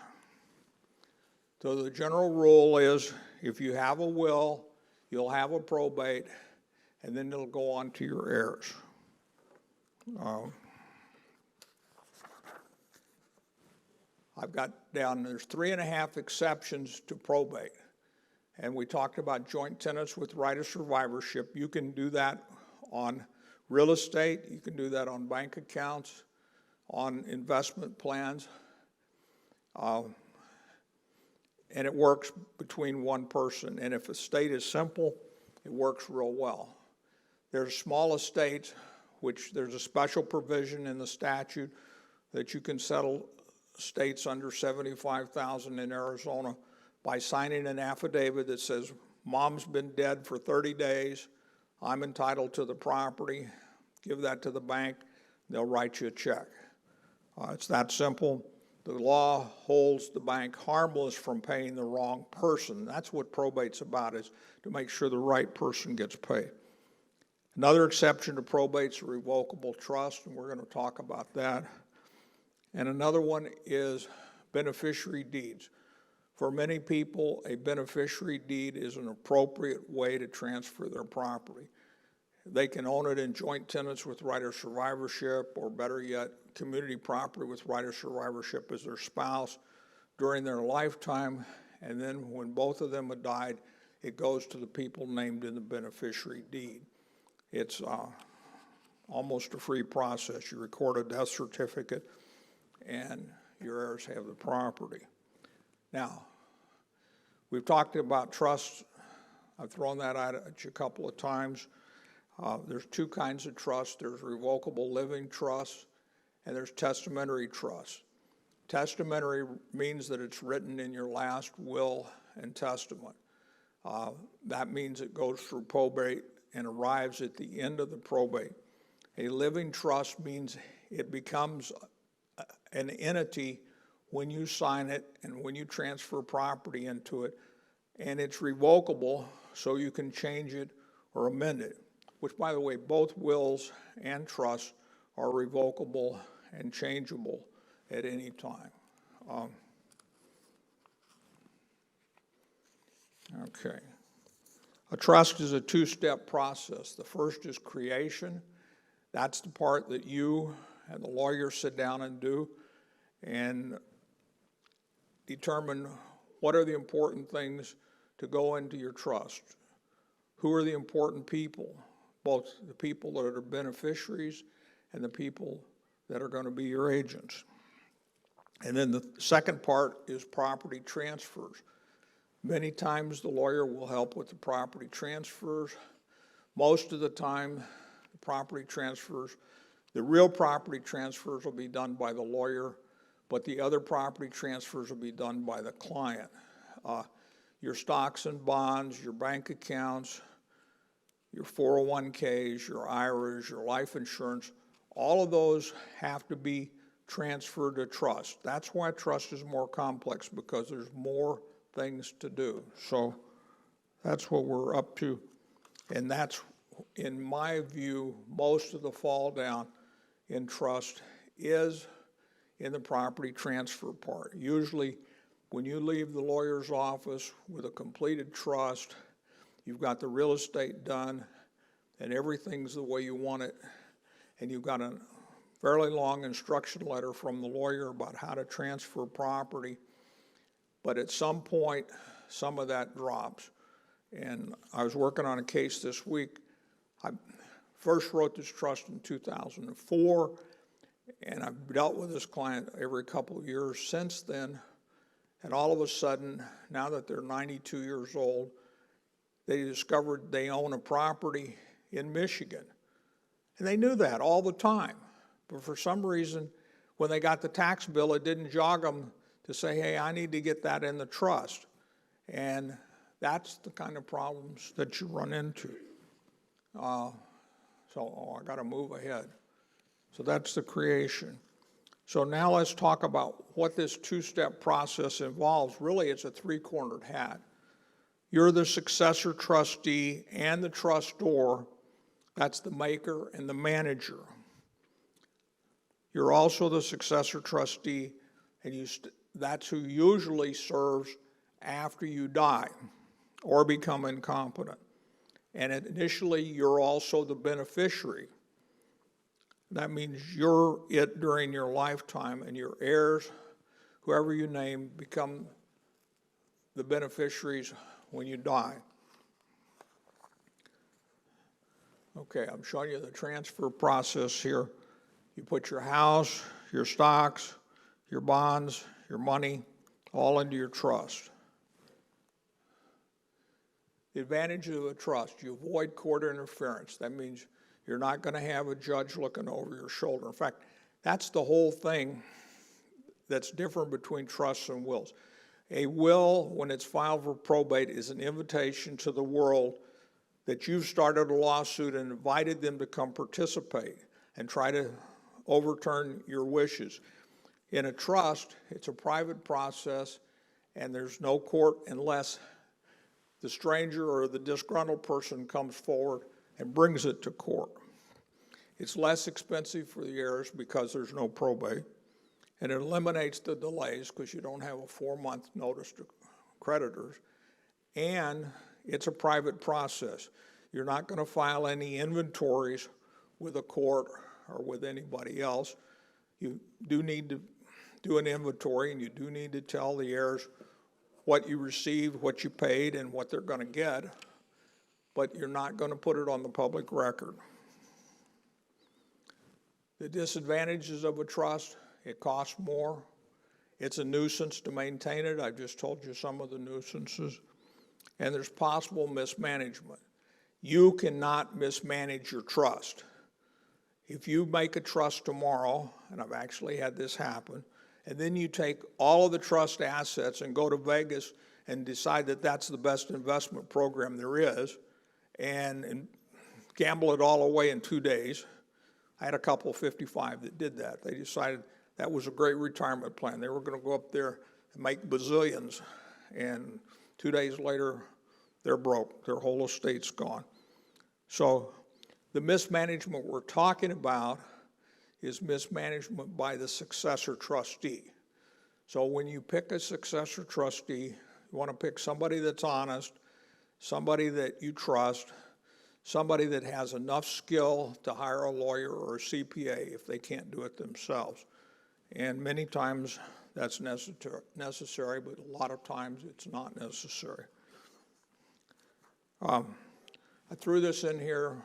So the general rule is, if you have a will, you'll have a probate, and then it'll go on to your heirs. I've got down, there's 3.5 exceptions to probate. And we talked about joint tenants with right of survivorship. You can do that on real estate. You can do that on bank accounts, on investment plans. And it works between one person. And if a estate is simple, it works real well. There's small estates, which there's a special provision in the statute that you can settle estates under 75,000 in Arizona by signing an affidavit that says, Mom's been dead for 30 days, I'm entitled to the property, give that to the bank, they'll write you a check. It's that simple. The law holds the bank harmless from paying the wrong person. That's what probate's about, is to make sure the right person gets paid. Another exception to probate's a revocable trust, and we're going to talk about that. And another one is beneficiary deeds. For many people, a beneficiary deed is an appropriate way to transfer their property. They can own it in joint tenants with right of survivorship, or better yet, community property with right of survivorship as their spouse during their lifetime, and then when both of them have died, it goes to the people named in the beneficiary deed. It's almost a free process. You record a death certificate, and your heirs have the property. Now, we've talked about trusts. I've thrown that out at you a couple of times. There's two kinds of trusts. There's revocable living trusts, and there's testamentary trusts. Testamentary means that it's written in your last will and testament. That means it goes through probate and arrives at the end of the probate. A living trust means it becomes an entity when you sign it and when you transfer property into it, and it's revocable, so you can change it or amend it, which, by the way, both wills and trusts are revocable and changeable at any time. Okay. A trust is a two-step process. The first is creation. That's the part that you and the lawyer sit down and do and determine what are the important things to go into your trust. Who are the important people, both the people that are beneficiaries and the people that are going to be your agents. And then the second part is property transfers. Many times the lawyer will help with the property transfers. Most of the time, the property transfers, the real property transfers will be done by the lawyer, but the other property transfers will be done by the client. Your stocks and bonds, your bank accounts, your 401ks, your IRAs, your life insurance, all of those have to be transferred to trust. That's why trust is more complex, because there's more things to do. So that's what we're up to. And that's, in my view, most of the fall down in trust is in the property transfer part. Usually when you leave the lawyer's office with a completed trust, you've got the real estate done and everything's the way you want it, and you've got a fairly long instruction letter from the lawyer about how to transfer property. But at some point, some of that drops. And I was working on a case this week. I first wrote this trust in 2004, and I've dealt with this client every couple of years since then. And all of a sudden, now that they're 92 years old, they discovered they own a property in Michigan. And they knew that all the time. But for some reason, when they got the tax bill, it didn't jog them to say, hey, I need to get that in the trust. And that's the kind of problems that you run into. I got to move ahead. So that's the creation. So now let's talk about what this two-step process involves. Really, it's a three-cornered hat. You're the successor trustee and the trustor. That's the maker and the manager. You're also the successor trustee, and that's who usually serves after you die or become incompetent. And initially, you're also the beneficiary. That means you're it during your lifetime, and your heirs, whoever you name, become the beneficiaries when you die. Okay, I'm showing you the transfer process here. You put your house, your stocks, your bonds, your money, all into your trust. The advantage of a trust, you avoid court interference. That means you're not going to have a judge looking over your shoulder. In fact, that's the whole thing that's different between trusts and wills. A will, when it's filed for probate, is an invitation to the world that you've started a lawsuit and invited them to come participate and try to overturn your wishes. In a trust, it's a private process, and there's no court unless the stranger or the disgruntled person comes forward and brings it to court. It's less expensive for the heirs because there's no probate, and it eliminates the delays because you don't have a 4-month notice to creditors, and it's a private process. You're not going to file any inventories with a court or with anybody else. You do need to do an inventory, and you do need to tell the heirs what you received, what you paid, and what they're going to get, but you're not going to put it on the public record. The disadvantages of a trust: it costs more. It's a nuisance to maintain it. I've just told you some of the nuisances. And there's possible mismanagement. You cannot mismanage your trust. If you make a trust tomorrow, and I've actually had this happen, and then you take all of the trust assets and go to Vegas and decide that that's the best investment program there is, and gamble it all away in 2 days. I had a couple 55 that did that. They decided that was a great retirement plan. They were going to go up there and make bazillions, and 2 days later, they're broke. Their whole estate's gone. So the mismanagement we're talking about is mismanagement by the successor trustee. So when you pick a successor trustee, you want to pick somebody that's honest, somebody that you trust, somebody that has enough skill to hire a lawyer or a CPA if they can't do it themselves. And many times that's necessary, but a lot of times it's not necessary. I threw this in here,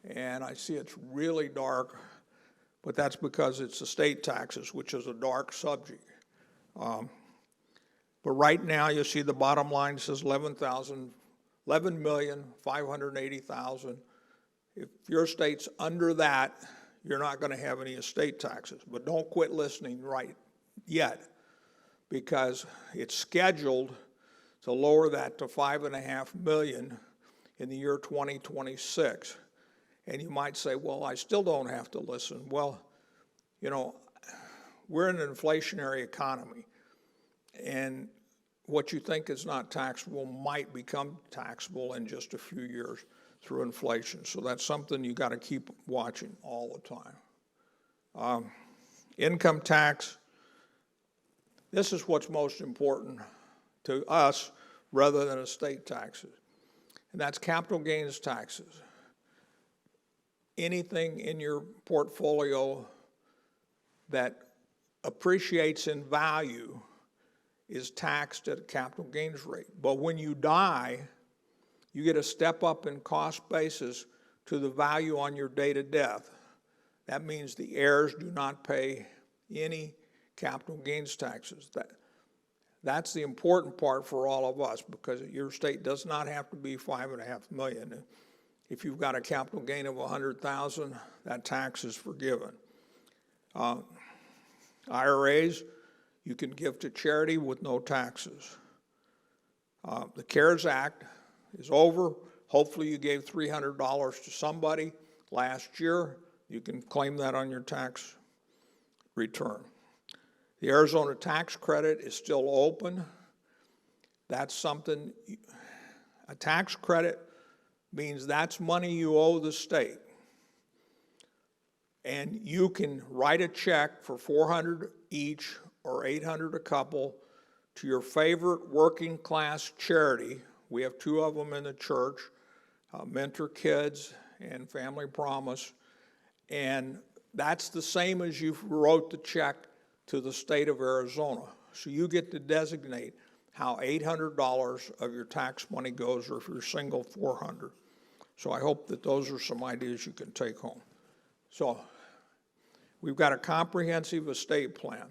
and I see it's really dark, but that's because it's estate taxes, which is a dark subject. But right now, you see the bottom line says $11,580,000. If your estate's under that, you're not going to have any estate taxes. But don't quit listening right yet, because it's scheduled to lower that to $5.5 million in the year 2026. And you might say, well, I still don't have to listen. Well, you know, we're in an inflationary economy, and what you think is not taxable might become taxable in just a few years through inflation. So that's something you got to keep watching all the time. Income tax, this is what's most important to us rather than estate taxes, and that's capital gains taxes. Anything in your portfolio that appreciates in value is taxed at a capital gains rate. But when you die, you get a step up in cost basis to the value on your date of death. That means the heirs do not pay any capital gains taxes. That's the important part for all of us, because your estate does not have to be $5.5 million. If you've got a capital gain of $100,000, that tax is forgiven. IRAs, you can give to charity with no taxes. The CARES Act is over. Hopefully you gave $300 to somebody last year. You can claim that on your tax return. The Arizona tax credit is still open. That's something, a tax credit means that's money you owe the state. And you can write a check for $400 each or $800 a couple to your favorite working class charity. We have 2 of them in the church, Mentor Kids and Family Promise. And that's the same as you wrote the check to the state of Arizona. So you get to designate how $800 of your tax money goes, or if you're single, $400. So I hope that those are some ideas you can take home. So we've got a comprehensive estate plan.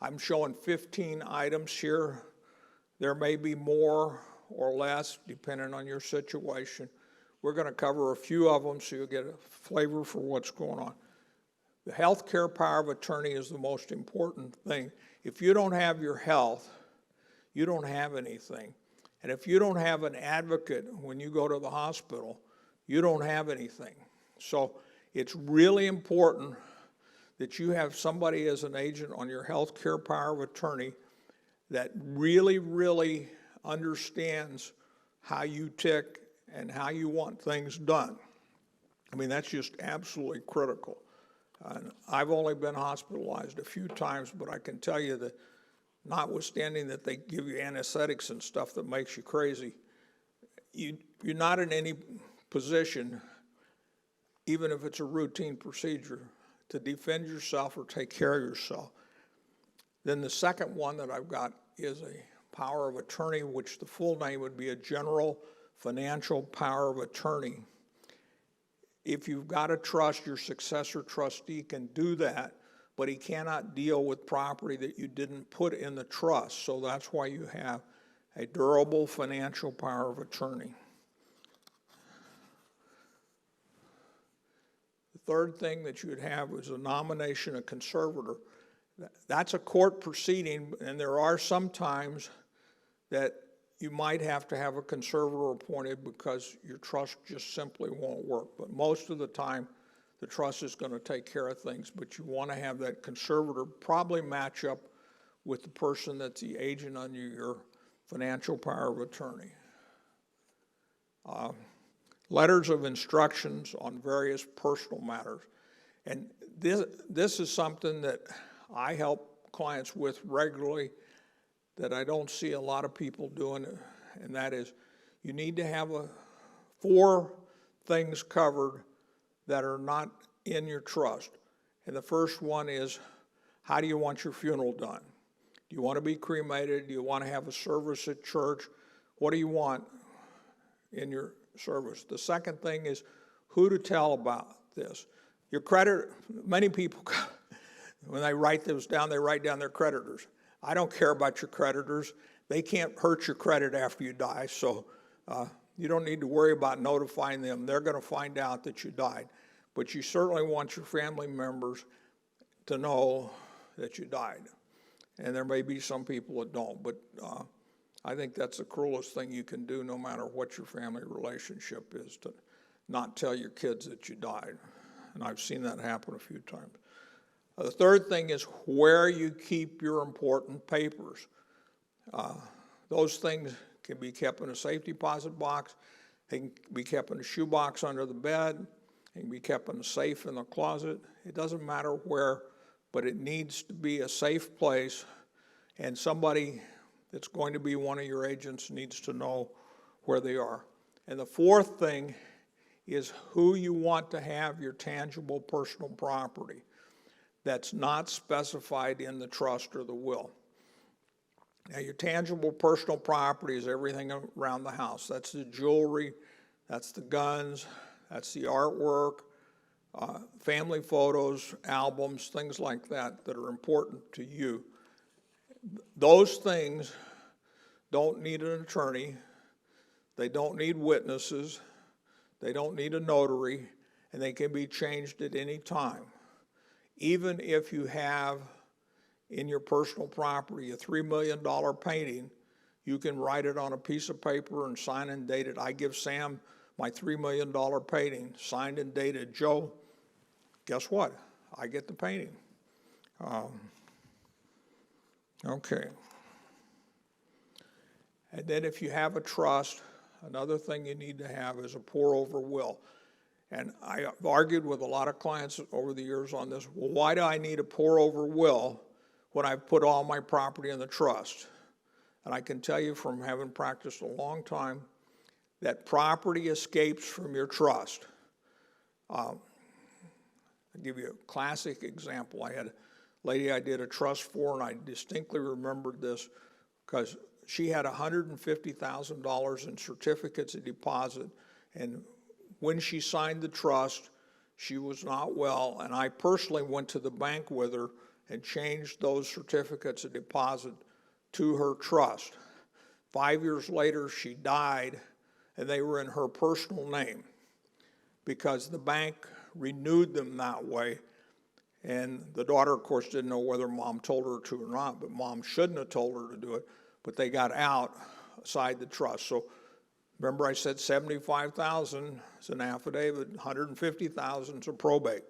I'm showing 15 items here. There may be more or less depending on your situation. We're going to cover a few of them so you'll get a flavor for what's going on. The health care power of attorney is the most important thing. If you don't have your health, you don't have anything. And if you don't have an advocate when you go to the hospital, you don't have anything. So it's really important that you have somebody as an agent on your health care power of attorney that really, really understands how you tick and how you want things done. I mean, that's just absolutely critical. And I've only been hospitalized a few times, but I can tell you that notwithstanding that they give you anesthetics and stuff that makes you crazy, you're not in any position, even if it's a routine procedure, to defend yourself or take care of yourself. Then the second one that I've got is a power of attorney, which the full name would be a general financial power of attorney. If you've got a trust, your successor trustee can do that, but he cannot deal with property that you didn't put in the trust. So that's why you have a durable financial power of attorney. The third thing that you would have is a nomination of conservator. That's a court proceeding, and there are some times that you might have to have a conservator appointed because your trust just simply won't work. But most of the time, the trust is going to take care of things, but you want to have that conservator probably match up with the person that's the agent under your financial power of attorney. Letters of instructions on various personal matters. And this is something that I help clients with regularly that I don't see a lot of people doing, and that is you need to have 4 things covered that are not in your trust. And the first one is, how do you want your funeral done? Do you want to be cremated? Do you want to have a service at church? What do you want in your service? The second thing is who to tell about this. Your creditor, many people, when they write those down, they write down their creditors. I don't care about your creditors. They can't hurt your credit after you die, so you don't need to worry about notifying them. They're going to find out that you died. But you certainly want your family members to know that you died. And there may be some people that don't, but I think that's the cruelest thing you can do, no matter what your family relationship is, to not tell your kids that you died. And I've seen that happen a few times. The third thing is where you keep your important papers. Those things can be kept in a safe deposit box. They can be kept in a shoebox under the bed. They can be kept in a safe in the closet. It doesn't matter where, but it needs to be a safe place, and somebody that's going to be one of your agents needs to know where they are. And the fourth thing is who you want to have your tangible personal property that's not specified in the trust or the will. Now, your tangible personal property is everything around the house. That's the jewelry, that's the guns, that's the artwork, family photos, albums, things like that that are important to you. Those things don't need an attorney, they don't need witnesses, they don't need a notary, and they can be changed at any time. Even if you have in your personal property a $3 million painting, you can write it on a piece of paper and sign and date it. I give Sam my $3 million painting, signed and dated. Joe, guess what? I get the painting. Okay. And then if you have a trust, another thing you need to have is a pour-over will. And I've argued with a lot of clients over the years on this. Well, why do I need a pour-over will when I've put all my property in the trust? And I can tell you from having practiced a long time that property escapes from your trust. I'll give you a classic example. I had a lady I did a trust for, and I distinctly remembered this because she had $150,000 in certificates of deposit, and when she signed the trust, she was not well, and I personally went to the bank with her and changed those certificates of deposit to her trust. 5 years later, she died, and they were in her personal name because the bank renewed them that way. And the daughter, of course, didn't know whether mom told her to or not, but mom shouldn't have told her to do it. But they got outside the trust. So remember I said 75,000 is an affidavit, 150,000 is a probate.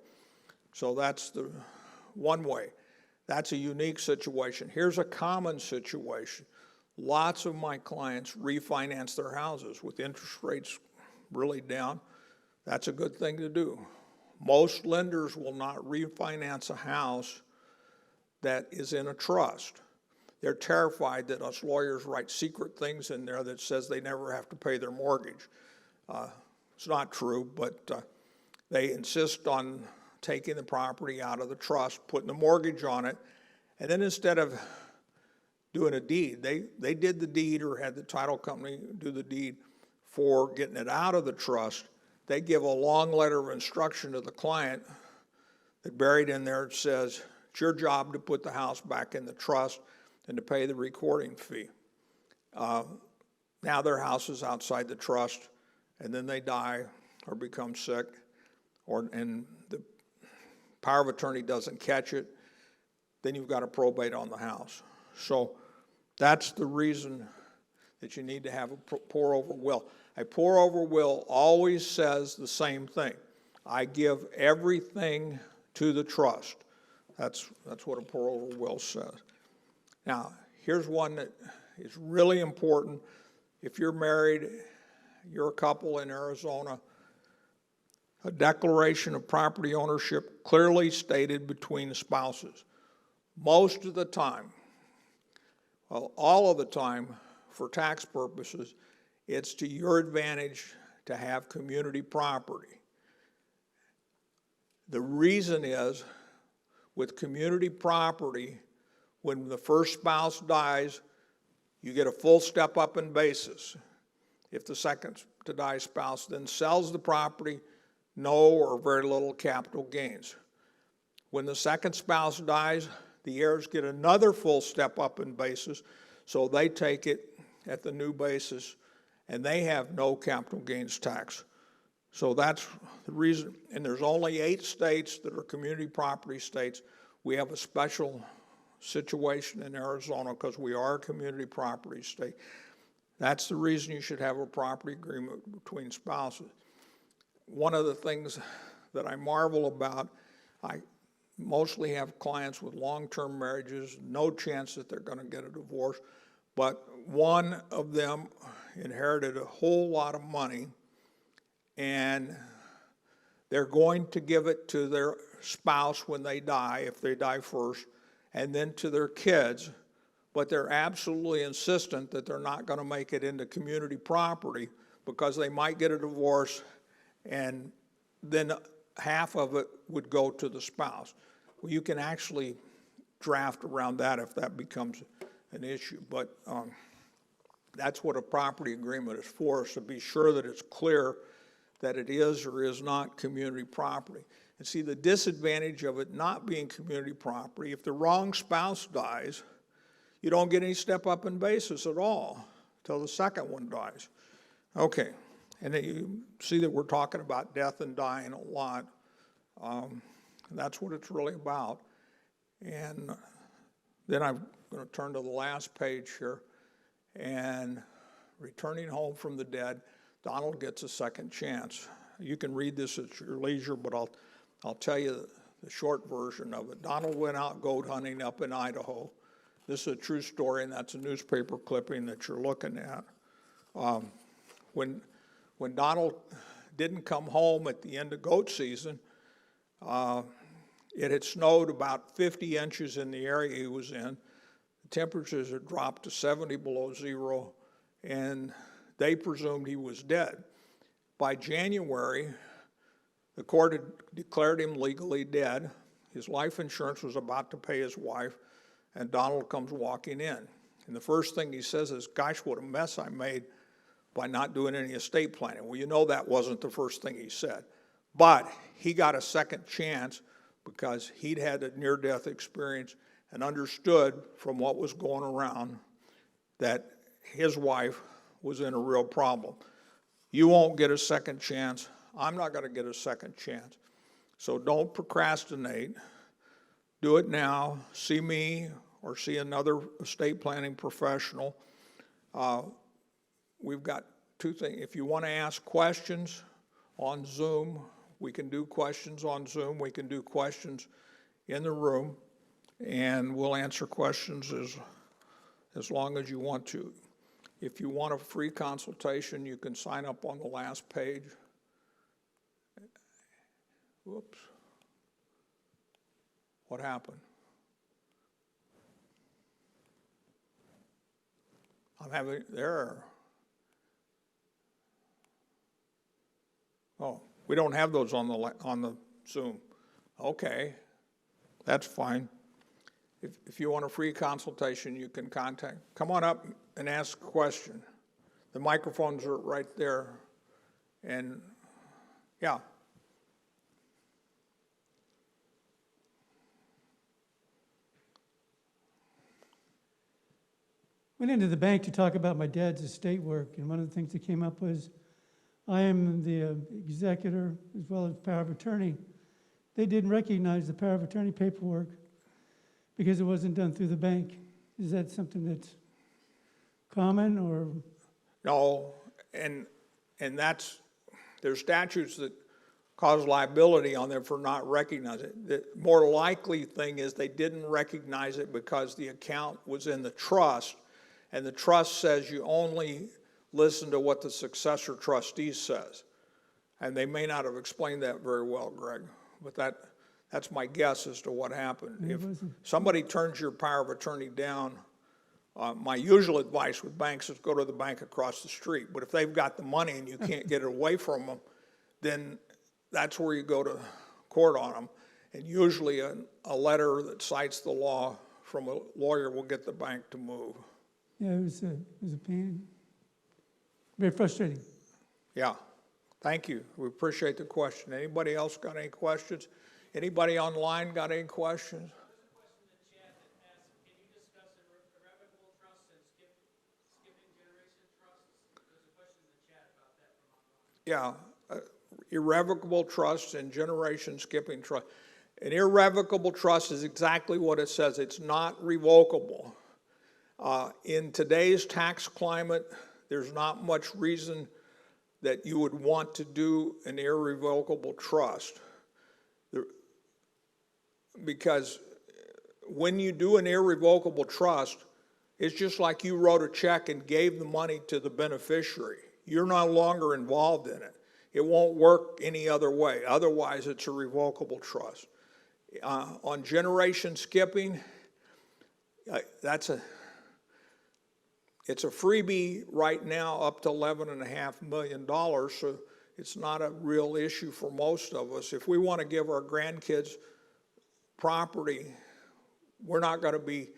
So that's the one way. That's a unique situation. Here's a common situation. Lots of my clients refinance their houses with interest rates really down. That's a good thing to do. Most lenders will not refinance a house that is in a trust. They're terrified that us lawyers write secret things in there that says they never have to pay their mortgage. It's not true, but they insist on taking the property out of the trust, putting the mortgage on it, and then instead of doing a deed, they did the deed or had the title company do the deed for getting it out of the trust. They give a long letter of instruction to the client that buried in there it says, it's your job to put the house back in the trust and to pay the recording fee. Now their house is outside the trust, and then they die or become sick, and the power of attorney doesn't catch it, then you've got a probate on the house. So that's the reason that you need to have a pour-over will. A pour-over will always says the same thing. I give everything to the trust. That's what a pour-over will says. Now, here's one that is really important. If you're married, you're a couple in Arizona, a declaration of property ownership clearly stated between the spouses. Most of the time, well, all of the time, for tax purposes, it's to your advantage to have community property. The reason is, with community property, when the first spouse dies, you get a full step up in basis. If the second to die spouse then sells the property, no or very little capital gains. When the second spouse dies, the heirs get another full step up in basis, so they take it at the new basis, and they have no capital gains tax. So that's the reason, and there's only 8 states that are community property states. We have a special situation in Arizona because we are a community property state. That's the reason you should have a property agreement between spouses. One of the things that I marvel about, I mostly have clients with long-term marriages, no chance that they're going to get a divorce, but one of them inherited a whole lot of money, and they're going to give it to their spouse when they die, if they die first, and then to their kids, but they're absolutely insistent that they're not going to make it into community property because they might get a divorce, and then half of it would go to the spouse. Well, you can actually draft around that if that becomes an issue, but that's what a property agreement is for, is to be sure that it's clear that it is or is not community property. And see, the disadvantage of it not being community property, if the wrong spouse dies, you don't get any step up in basis at all until the second one dies. Okay, and then you see that we're talking about death and dying a lot. That's what it's really about. And then I'm going to turn to the last page here. And returning home from the dead, Donald gets a second chance. You can read this at your leisure, but I'll tell you the short version of it. Donald went out goat hunting up in Idaho. This is a true story, and that's a newspaper clipping that you're looking at. When Donald didn't come home at the end of goat season, it had snowed about 50 inches in the area he was in. The temperatures had dropped to 70 below zero, and they presumed he was dead. By January, the court had declared him legally dead. His life insurance was about to pay his wife, and Donald comes walking in. And the first thing he says is, gosh, what a mess I made by not doing any estate planning. Well, you know that wasn't the first thing he said. But he got a second chance because he'd had a near-death experience and understood from what was going around that his wife was in a real problem. You won't get a second chance. I'm not going to get a second chance. So don't procrastinate. do it now. See me or see another estate planning professional. We've got two things. If you want to ask questions on Zoom, we can do questions on Zoom. We can do questions in the room, and we'll answer questions as long as you want to. If you want a free consultation, you can sign up on the last page. Whoops. What happened? I'm having there. Oh, we don't have those on the Zoom. Okay, that's fine. If you want a free consultation, you can contact. Come on up and ask a question. The microphones are right there, and yeah. Went into the bank to talk about my dad's estate work, and one of the things that came up was I am the executor as well as power of attorney. They didn't recognize the power of attorney paperwork because it wasn't done through the bank. Is that something that's common or? No, and there's statutes that cause liability on them for not recognizing it. The more likely thing is they didn't recognize it because the account was in the trust, and the trust says you only listen to what the successor trustee says. And they may not have explained that very well, Greg, but that's my guess as to what happened. If somebody turns your power of attorney down, my usual advice with banks is go to the bank across the street. But if they've got the money and you can't get it away from them, then that's where you go to court on them. And usually a letter that cites the law from a lawyer will get the bank to move. Yeah, it was a pain. Very frustrating. Yeah, thank you. We appreciate the question. Anybody else got any questions? Anybody online got any questions? Yeah, irrevocable trusts and generation skipping trust. An irrevocable trust is exactly what it says. It's not revocable. In today's tax climate, there's not much reason that you would want to do an irrevocable trust. Because when you do an irrevocable trust, it's just like you wrote a check and gave the money to the beneficiary. You're no longer involved in it. It won't work any other way. Otherwise, it's a revocable trust. On generation skipping, it's a freebie right now up to $11.5 million, so it's not a real issue for most of us. If we want to give our grandkids property, we're not going to be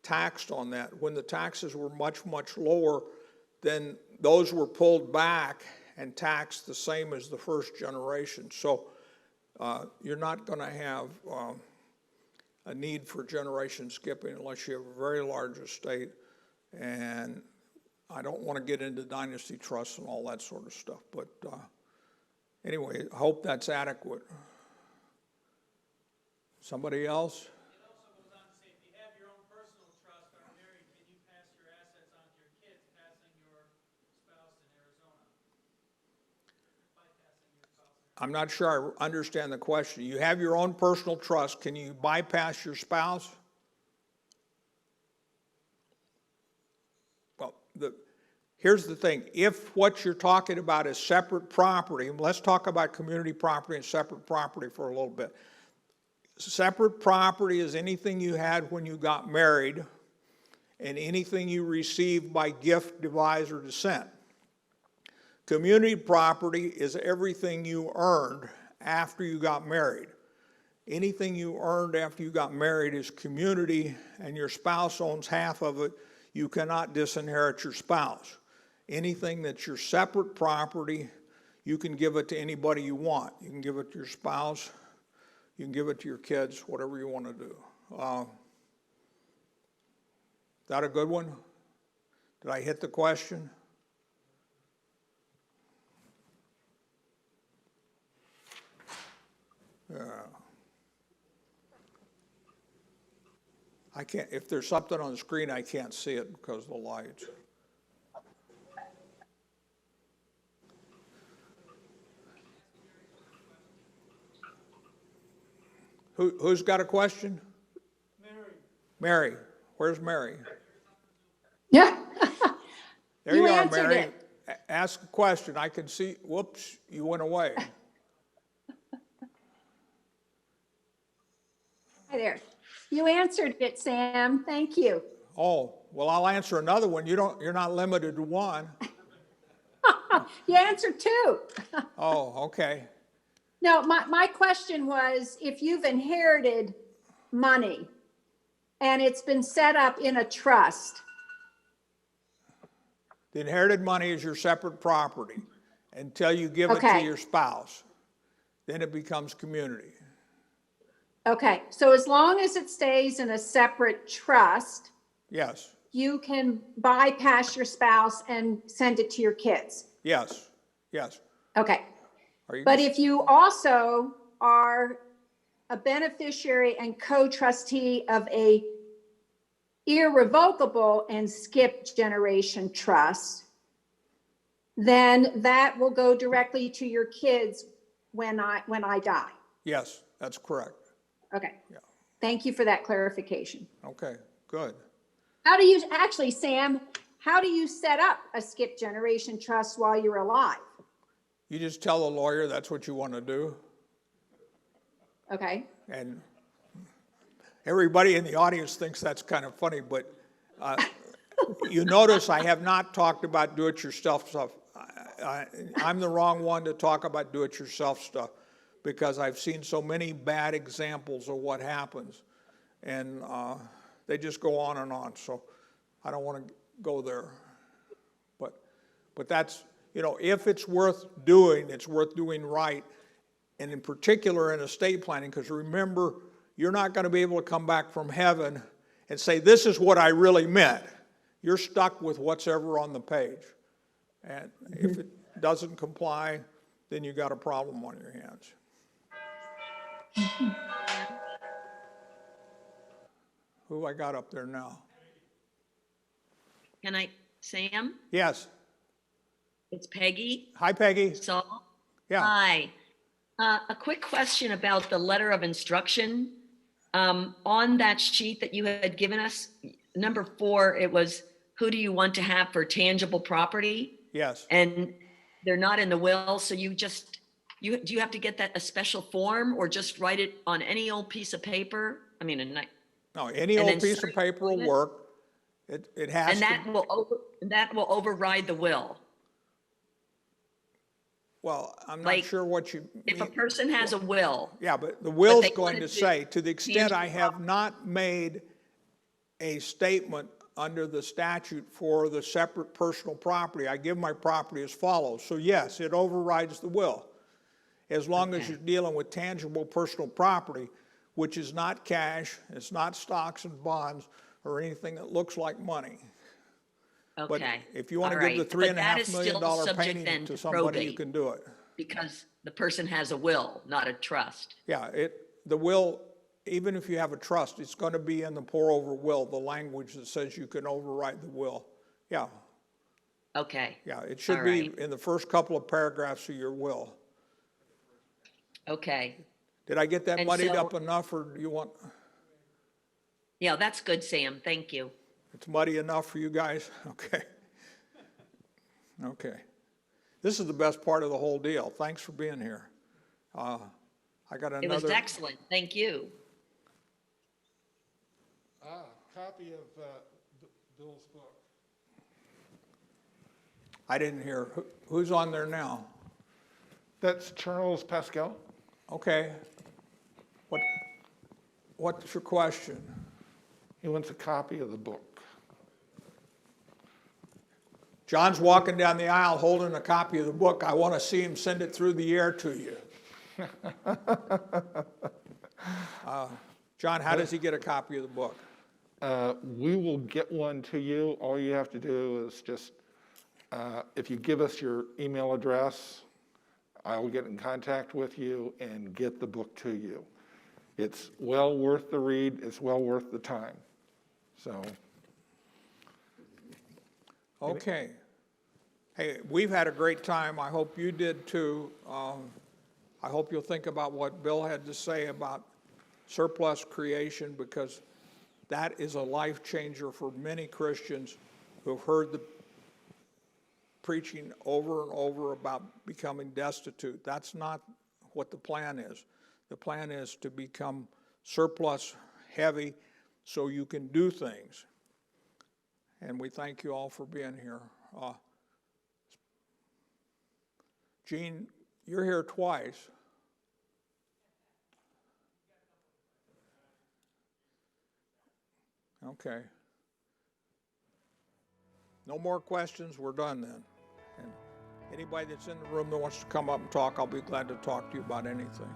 taxed on that. When the taxes were much, much lower, then those were pulled back and taxed the same as the first generation. So you're not going to have a need for generation skipping unless you have a very large estate. And I don't want to get into dynasty trusts and all that sort of stuff. But anyway, I hope that's adequate. Somebody else? It also goes on to say, if you have your own personal trust, are married, can you pass your assets on to your kids, passing your spouse in Arizona? Bypassing your spouse in Arizona. I'm not sure I understand the question. You have your own personal trust. Can you bypass your spouse? Well, here's the thing. If what you're talking about is separate property, let's talk about community property and separate property for a little bit. Separate property is anything you had when you got married and anything you received by gift, devise, or descent. Community property is everything you earned after you got married. Anything you earned after you got married is community, and your spouse owns half of it. You cannot disinherit your spouse. Anything that's your separate property, you can give it to anybody you want. You can give it to your spouse. You can give it to your kids, whatever you want to do. Is that a good one? Did I hit the question? Yeah. I can't, if there's something on the screen, I can't see it because of the lights. Who's got a question? Mary. Where's Mary? Yeah. There You you are, answered Mary. it. Ask a question. I can see, whoops, you went away. Hi there. You answered it, Sam. Thank you. Oh, well, I'll answer another one. You're not limited to one. You answered two. Oh, okay. No, my question was, if you've inherited money and it's been set up in a trust, The inherited money is your separate property until you give it to Okay. your spouse. Then it becomes community. okay, so as long as it stays in a separate trust, Yes, you can bypass your spouse and send it to your kids. yes, yes. Okay. Are you? But if you also are a beneficiary and co-trustee of a irrevocable and skip generation trust, then that will go directly to your kids when I die. Yes, that's correct. Okay. Yeah. Thank you for that clarification. Okay, good. How do you, actually, Sam, how do you set up a skip generation trust while you're alive? You just tell a lawyer that's what you want to do. Okay. And everybody in the audience thinks that's kind of funny, but you notice I have not talked about do-it-yourself stuff. I'm the wrong one to talk about do-it-yourself stuff because I've seen so many bad examples of what happens. And they just go on and on, so I don't want to go there. But that's, you know, if it's worth doing right, and in particular in estate planning, because remember, you're not going to be able to come back from heaven and say, this is what I really meant. You're stuck with what's ever on the page. And if it doesn't comply, then you got a problem on your hands. Who I got up there now? Can I, Sam? Yes. It's Peggy Hi, Peggy. Saul. Yeah. Hi. A quick question about the letter of instruction. On that sheet that you had given us, number 4, it was, who do you want to have for tangible property? Yes. And they're not in the will, so do you have to get that a special form or just write it on any old piece of paper? I mean, No, any And old then piece of paper will sign it? work. It has and to. that will override the will. Well, I'm not Like, sure what you If a mean. person has a will, Yeah, but the will's they going wanted to to say, to the extent I tangible have not made a statement under the statute for the separate personal property, I give my property as follows. So yes, it overrides the will. As long as Okay. you're dealing with tangible personal property, which is not cash, it's not stocks and bonds, or anything that looks like money. But okay. if you want to All give the right. But that $3.5 is million still subject painting then to to somebody, you probate. can do it. Because the person has a will, not a trust. Yeah, the will, even if you have a trust, it's going to be in the pour over will, the language that says you can override the will. Yeah, Okay. yeah, it should All be right. in the first couple of paragraphs of your will. Okay. Did I get that And muddied so- up enough, or do you want, Yeah, that's good, Sam. Thank you. it's muddy enough for you guys? Okay. Okay. This is the best part of the whole deal. Thanks for being here. I got It was another excellent. Thank you. Copy of Bill's book. I didn't hear. Who's on there now? That's Charles Pascal. Okay. What's your question? He wants a copy of the book. John's walking down the aisle holding a copy of the book. I want to see him send it through the air to you. John, how does he get a copy of the book? We will get one to you. All you have to do is just, if you give us your email address, I will get in contact with you and get the book to you. It's well worth the read. It's well worth the time. So, Okay. Hey, we've had a great time. I hope you did too. I hope you'll think about what Bill had to say about surplus creation, because that is a life changer for many Christians who've heard the preaching over and over about becoming destitute. That's not what the plan is. The plan is to become surplus heavy so you can do things. And we thank you all for being here. Gene, you're here twice. Okay. No more questions, we're done then. And anybody that's in the room that wants to come up and talk, I'll be glad to talk to you about anything.